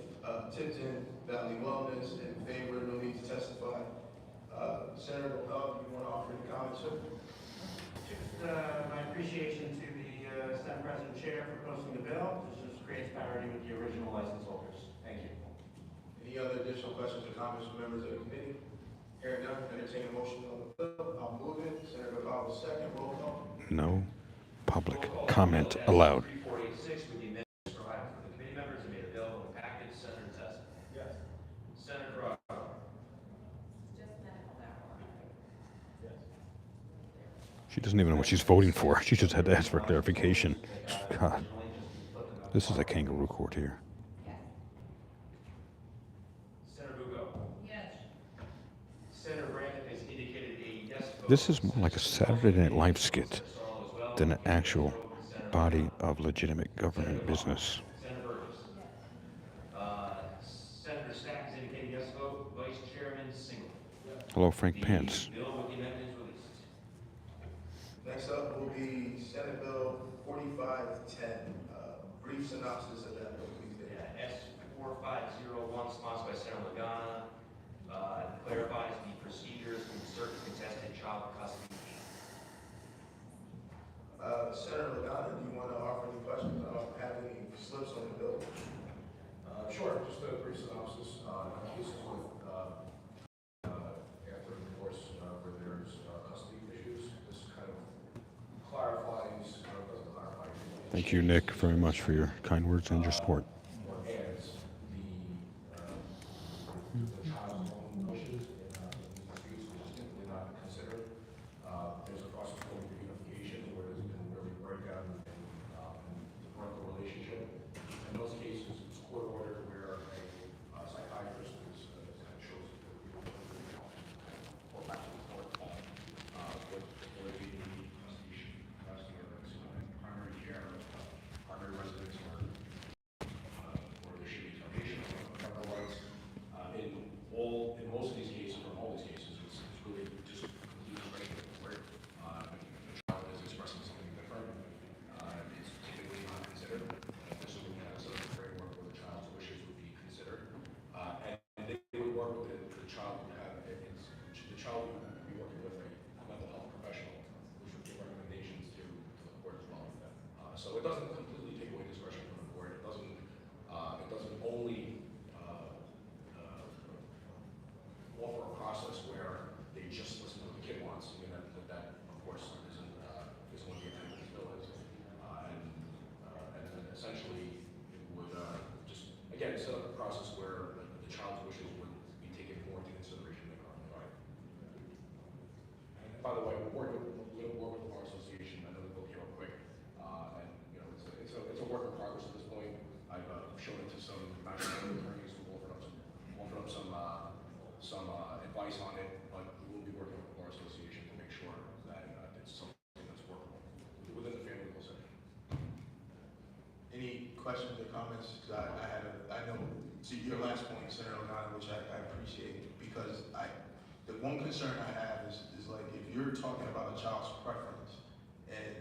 Tipton, Valley Wellness, in favor of the need to testify. Senator McCall, do you want to offer any comments, sir? Just my appreciation to the Senate President Chair for posting the bill. This just creates parity with the original license holders. Thank you. Any other additional questions or comments from members of the committee? Hearing none, entertain a motion on the bill. I'll move it. Senator McCall will second. Roll call. No public comment allowed. 3486 with the amendments provided for the committee members and made available in the package. Senator Testa. Yes. Senator Rocco. She doesn't even know what she's voting for. She just had to ask for clarification. God, this is a kangaroo court here. Senator Bucco. Yes. Senator Brandon has indicated a yes vote. This is more like a Saturday Night Live skit than an actual body of legitimate government business. Senator Burgess. Senator Stack has indicated yes vote. Vice Chairman Singleton. Hello, Frank Pence. Bill with the amendment is released. Next up will be Senate Bill 4510. Brief synopsis of that bill, please. Yeah, S4501, sponsored by Senator Lagana, clarifies the procedures in certain contested child custody cases. Senator Lagana, do you want to offer any questions? I don't have any slips on the bill. Sure, just a brief synopsis. Cases with, after divorce, where there's custody issues, this kind of clarifies, doesn't clarify. Thank you, Nick, very much for your kind words and your support. Or adds the child's own wishes in these disputes, which is typically not considered. There's a process called reunification where there's been really a breakdown in the parental relationship. In those cases, it's court order where a psychiatrist is kind of chosen or back to the court where the custody or primary care, primary residence or it doesn't completely take away discretion from the board. It doesn't only offer a process where they just listen to what the kid wants. I mean, that of course isn't what the intent of this bill is. And then essentially it would just again set up a process where the child's wishes would be taken more into consideration than currently are. And by the way, we're going to work with the Bar Association. I know they'll be here real quick, and you know it's a work in progress at this point. I've shown it to some national attorneys who offered up some advice on it, but we will be working with the Bar Association to make sure that it's something that's workable within the family law section. Any questions or comments? Because I know, to your last point, Senator O'Connor, which I appreciate, because the one concern I have is like if you're talking about a child's preference and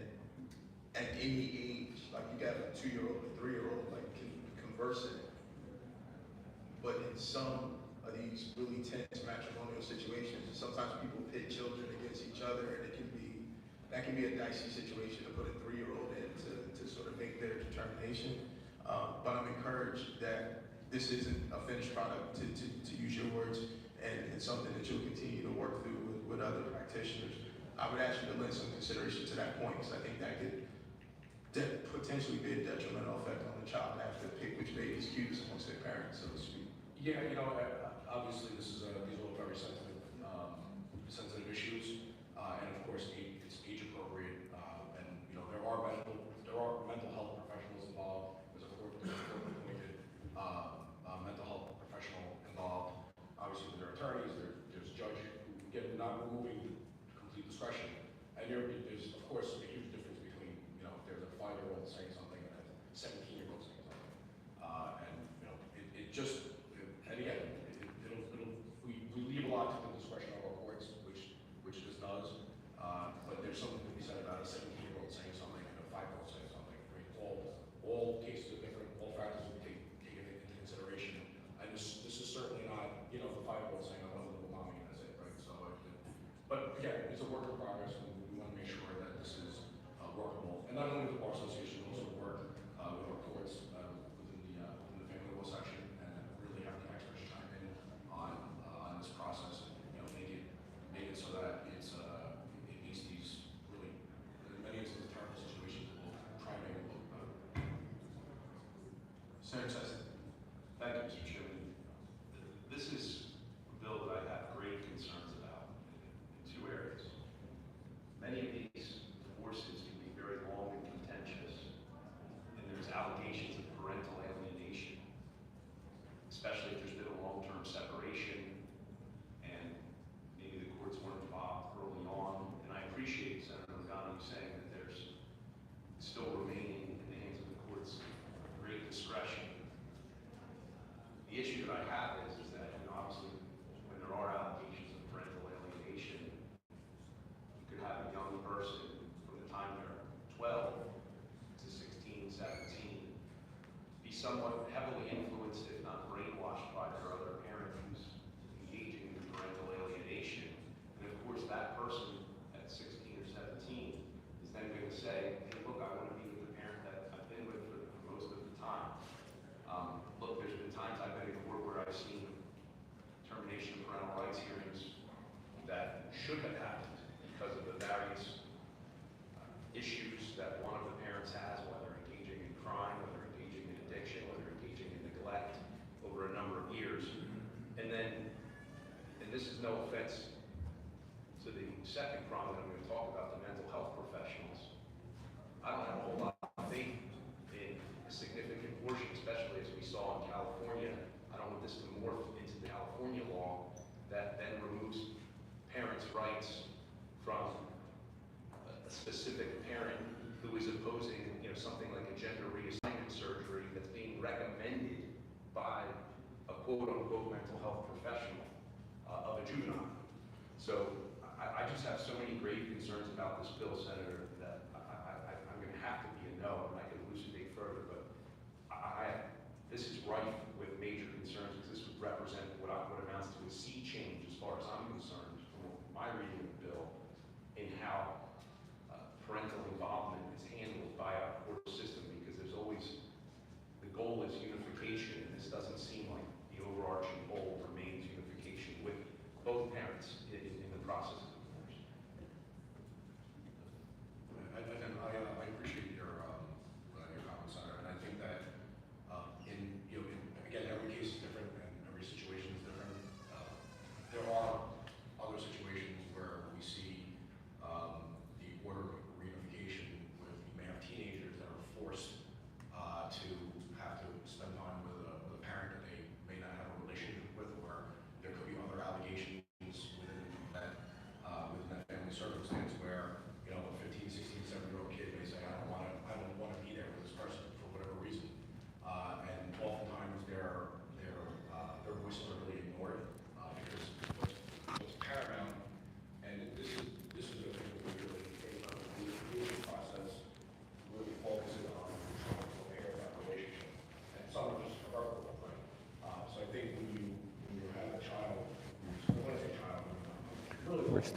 at any age, like you got a 2-year-old, a 3-year-old, like conversing, but in some of these really tense matrimonial situations, sometimes people pit children against each other, and that can be a dicey situation to put a 3-year-old in to sort of make their determination. But I'm encouraged that this isn't a finished product, to use your words, and it's something that you'll continue to work through with other practitioners. I would ask you to lend some consideration to that point, because I think that could potentially be a detrimental effect on the child and have to pick which baby's cutest amongst their parents, so to speak. Yeah, you know, obviously these are all very sensitive issues, and of course it's age appropriate, and you know there are mental health professionals involved. There's a court-appointed mental health professional involved. Obviously there are attorneys, there's judge who again not removing complete discretion, and there's of course a huge difference between you know if there's a 5-year-old saying something and a 17-year-old saying something, and you know it just. And again, we leave a lot to the discretion of our courts, which this does. But there's something to be said about a 17-year-old saying something and a 5-year-old saying something. I mean, all cases are different. All factors will be taken into consideration. And this is certainly not, you know, the 5-year-old saying I love little mommy and that's it, right? So, but again, it's a work in progress, and we want to make sure that this is workable. And not only with the Bar Association, we also work with our courts within the family law section. On this process, and you know, make it so that it meets these really, in many instances, terrible situations. We'll try to make it look better. Senator Tyson. Thank you, Mr. Chairman. This is a bill that I have great concerns about in 2 areas. Many of these divorces can be very long and contentious, and there's allegations of parental alienation, especially if there's been a long-term separation. Maybe the courts weren't involved early on, and I appreciate Senator O'Connor saying that there's still remaining in the hands of the courts great discretion. The issue that I have is that you know, obviously when there are allegations of parental alienation, you could have a young person from the time they're 12 to 16, 17 be somewhat heavily influenced, if not brainwashed, by their other parent who's engaging in parental alienation. And of course, that person at 16 or 17 is then going to say, hey, look, I want to be with the parent that I've been with for most of the time. Look, there's been times I've been in court where I've seen termination of parental rights hearings that should have happened because of the various issues that one of the parents has, whether engaging in crime, whether engaging in addiction, whether engaging in neglect over a number of years. And then, and this is no offense to the second problem that I'm going to talk about, the mental health professionals. I don't have a whole lot of faith in a significant portion, especially as we saw in California. I don't want this to morph into the California law that then removes parents' rights from a specific parent who is opposing, you know, something like a gender reassignment surgery that's being recommended by a quote-unquote mental health professional of a juvenile. So I just have so many grave concerns about this bill, Senator, that I'm going to have to be a no, and I can elucidate further, but this is rife with major concerns because this would represent what amounts to a sea change as far as I'm concerned from my reading of the bill in how parental involvement is handled by our court system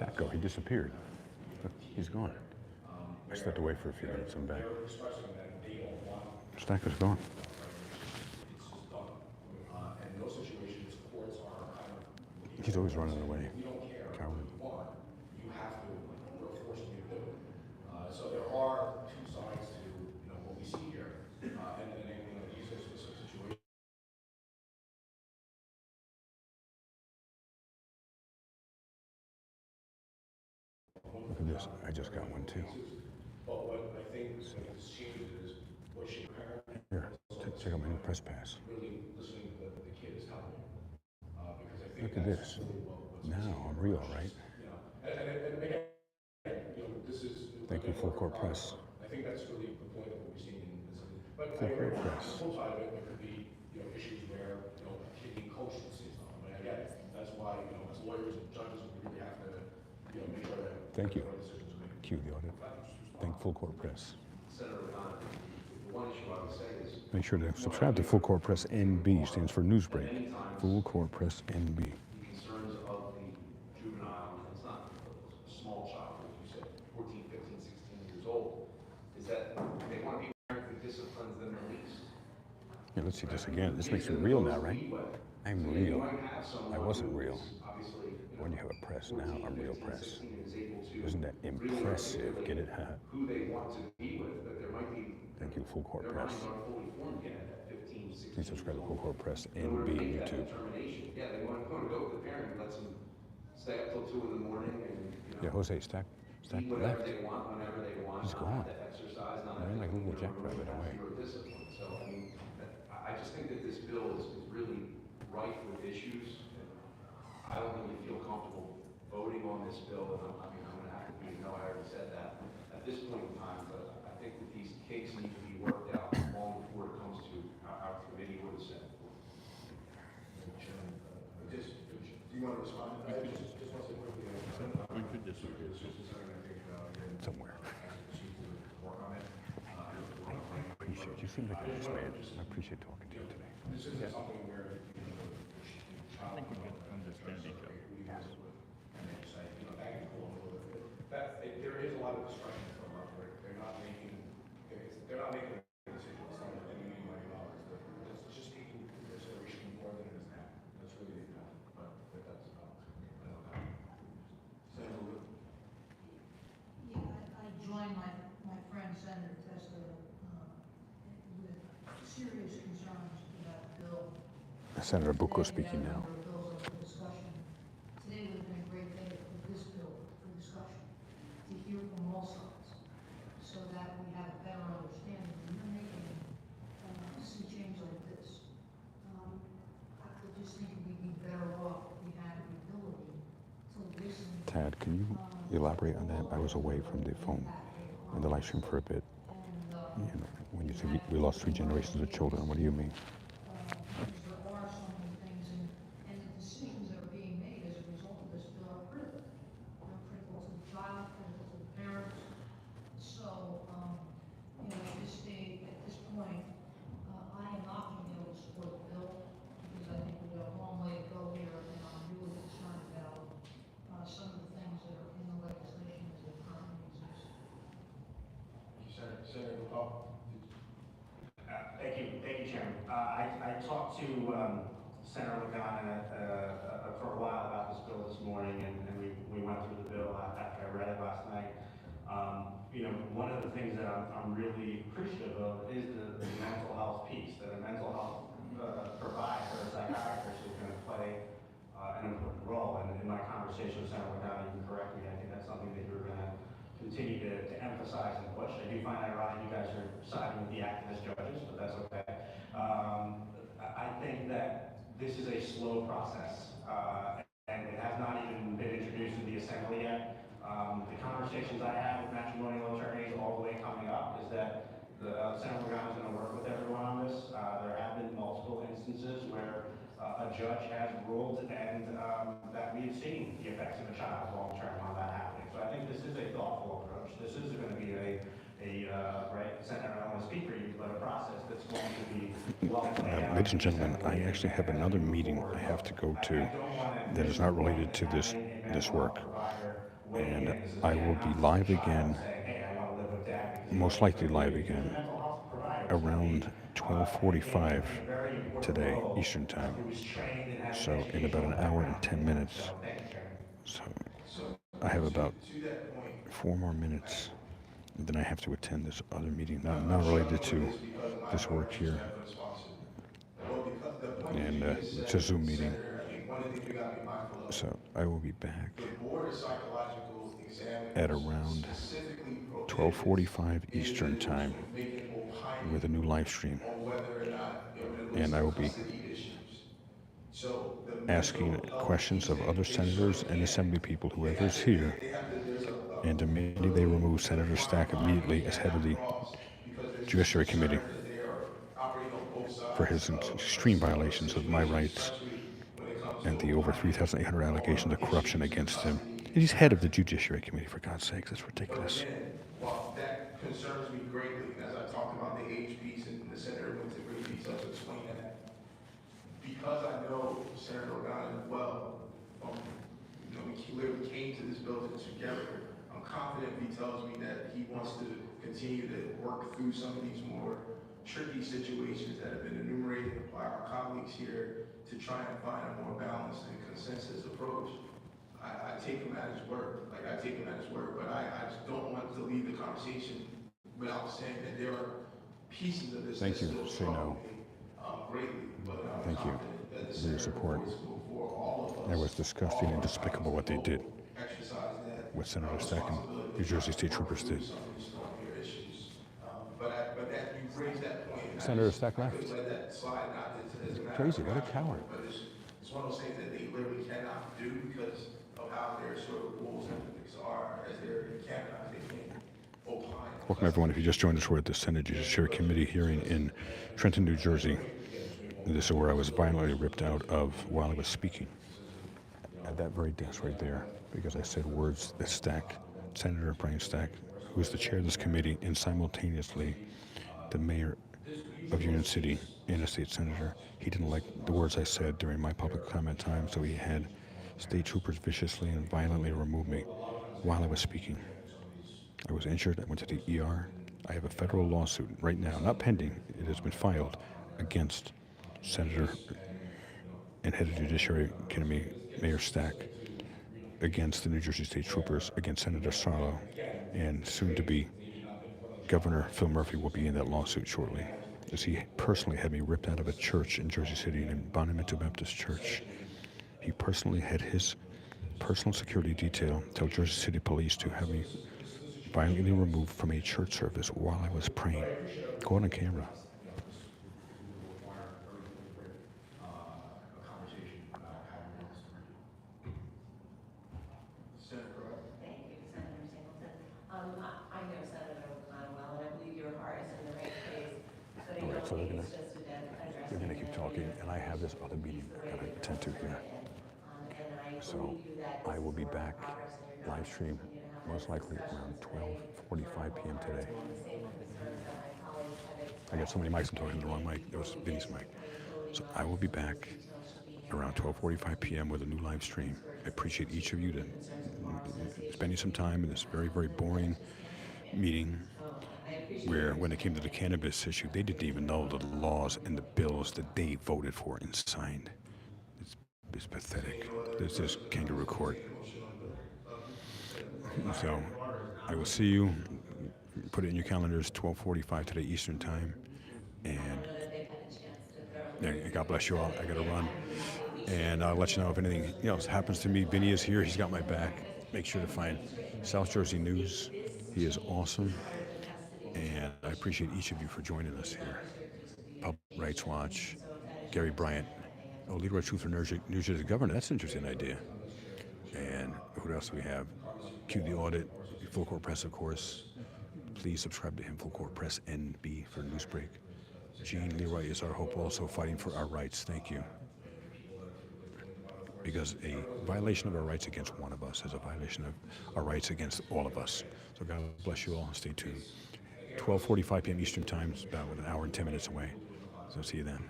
Stack go? He disappeared. Look, he's gone. I stepped away for a few minutes. I'm back. They're expressing that they don't want Stack is gone. it's just done. And in those situations, courts are kind of He's always running away. we don't care Coward. what you want. You have to, we're forcing you to do it. So there are two sides to what we see here. And these are specific situations. Look at this. I just got one too. But what I think this changes is what should parent Here, check out my new press pass. really listening to the kid is telling you. Because I think Look at this. Now I'm real, right? And again, this is Thank you, Full Court Press. I think that's really the point of what we're seeing in this. But Full Court on Press. the flip side of it, there could be issues where a kid being coached to see something. But I get it. That's why as lawyers and judges, we really have to make sure that Thank you. our decisions are made. Cue the audit. Thank Full Court Press. Senator O'Connor, the one issue I would say is Make sure to subscribe to Full Court Press NB. Stands for Newsbreak. Full Court Press NB. the concerns of the juvenile, and it's not a small child, as you said, 14, 15, 16 years old, is that they want to be a parent who disciplines them the least. Here, let's see this again. This makes me real now, right? I'm real. I wasn't real. When you have a press, now I'm real press. Isn't that impressive? Get it? Who they want to be with, but there might be, Thank you, Full Court their Press. minds aren't fully formed yet at 15, 16. Please subscribe to Full Court Press In order to NB make that YouTube. determination. Yeah, they want to go with the parent who lets them stay up till 2 in the morning and, Yeah, Jose Stack eat whatever left. they want, whenever they want. He's gone. To exercise, not Ran like a little jackrabbit have away. zero discipline. So, I mean, I just think that this bill is really rife with issues. I don't really feel comfortable voting on this bill, and I'm going to have to be, no, I already said that at this point in time, but I think that these kinks need to be worked out long before it comes to our committee or the Senate. Do you want to respond? I just want to say quickly. We could disagree. Somewhere. I appreciate you. Seem like a nice man. I appreciate talking to you today. This isn't something where I think we can understand each other. There is a lot of discretion from our court. They're not making a decision on any $1 million. It's just taking into consideration more than it is now. That's really the intent. But that's Senator Wood. Yeah, I join my friend Senator Testa with serious concerns about the bill. Senator Bucco speaking now. Today would have been a great day for this bill for discussion, to hear from all sides, so that we have a better understanding. When you're making a sea change like this, I just think we'd be better off if we had the ability to listen. Tad, can you elaborate on that? I was away from the phone and the live stream for a bit. When you say we lost 3 generations of children, what do you mean? Because there are so many things, and the decisions that are being made as a result of this bill are critical. They're critical to the child, critical to the parents. So, at this stage, at this point, I am not going to be able to support the bill, because I think we've got a long way to go here, and I'm really concerned about some of the things that are in the legislation as they currently exist. Senator Paul. Thank you, Chairman. I talked to Senator Logana for a while about this bill this morning, and we went through the bill after I read it last night. One of the things that I'm really appreciative of is the mental health piece, that a mental health provider, a psychiatrist, is going to play an important role. And in my conversation with Senator Logana, you can correct me, I think that's something that you're going to continue to emphasize and push. I do find it ironic you guys are siding with the activist judges, but that's okay. I think that this is a slow process, and it has not even been introduced to the Assembly yet. The conversations I have with matrimonial attorneys all the way coming up is that Senator Logana is going to work with everyone on this. There have been multiple instances where a judge has ruled and that we've seen the effects of a child long term on that happening. So I think this is a thoughtful approach. This is going to be right, Senator, I don't want to speak for you, but a process that's going to be well planned out. Ladies and gentlemen, I actually have another meeting I have to go to that is not related to this work. And I will be live again, most likely live again, around 12:45 today, Eastern Time. So in about an hour and 10 minutes. So I have about 4 more minutes. And then I have to attend this other meeting, not related to this work here. And it's a Zoom meeting. Senator, I think one of the things we got to be mindful of. So I will be back The Board of Psychological Examiners at around specifically 12:45 Eastern Time making opining with a new live stream. on whether or not And I will be so asking questions of other senators and assembly people, whoever is here, and demanding they remove Senator Stack immediately as head of the Judiciary Committee for his extreme violations of my rights and the over 3,800 allegations of corruption against him. And he's head of the Judiciary Committee, for God's sakes. That's ridiculous. While that concerns me greatly, and as I talked about the age piece, and the senator went to great detail to explain that, because I know Senator O'Connor well, we literally came to this building together. I'm confident if he tells me that he wants to continue to work through some of these more tricky situations that have been enumerated by our colleagues here to try and find a more balanced and consensus approach. I take him at his word. Like, I take him at his word, but I just don't want to leave the conversation without saying that there are pieces of this that Thank you. still Say no. greatly. But Thank you for your support. It was disgusting and despicable what they did, what Senator Stack and New Jersey State Troopers did. Senator Stack left. It's crazy. What a coward. It's one of those things that they literally cannot do because of how their sort of rules and ethics are as they're in Canada. They can't opine. Welcome, everyone. If you just joined us, we're at the Senate Judiciary Committee hearing in Trenton, New Jersey. This is where I was violently ripped out of while I was speaking at that very desk right there because I said words that Stack, Senator Brian Stack, who is the chair of this committee, and simultaneously the mayor of Union City and a state senator. He didn't like the words I said during my public comment time, so he had state troopers viciously and violently remove me while I was speaking. I was injured. I went to the ER. I have a federal lawsuit right now, not pending. It has been filed against Senator and head of the Judiciary Committee, Mayor Stack, against the New Jersey State Troopers, against Senator Sarlo, and soon to be Governor Phil Murphy will be in that lawsuit shortly, as he personally had me ripped out of a church in Jersey City, in Bonaventure Baptist Church. He personally had his personal security detail tell Jersey City Police to have me violently removed from a church service while I was praying. Caught on camera. So they're gonna keep talking, and I have this other meeting I gotta attend to here. So I will be back live stream most likely around 12:45 p.m. today. I got so many mics, I'm talking to the wrong mic. That was Vinny's mic. So I will be back around 12:45 p.m. with a new live stream. I appreciate each of you to spending some time in this very, very boring meeting where when it came to the cannabis issue, they didn't even know the laws and the bills that they voted for and signed. It's pathetic. This is kangaroo court. So I will see you. Put it in your calendars, 12:45 today Eastern Time. And God bless you all. I got to run. And I'll let you know if anything else happens to me. Vinny is here. He's got my back. Make sure to find South Jersey News. He is awesome. And I appreciate each of you for joining us here. Public Rights Watch, Gary Bryant, Leroy Truth for New Jersey Governor. That's an interesting idea. And who else do we have? Q the Audit, Full Court Press, of course. Please subscribe to him, Full Court Press NB for Newsbreak. Gene Leroy is our hope, also fighting for our rights. Thank you. Because a violation of our rights against one of us is a violation of our rights against all of us. So God bless you all. Stay tuned. 12:45 p.m. Eastern Time is about an hour and 10 minutes away. So see you then.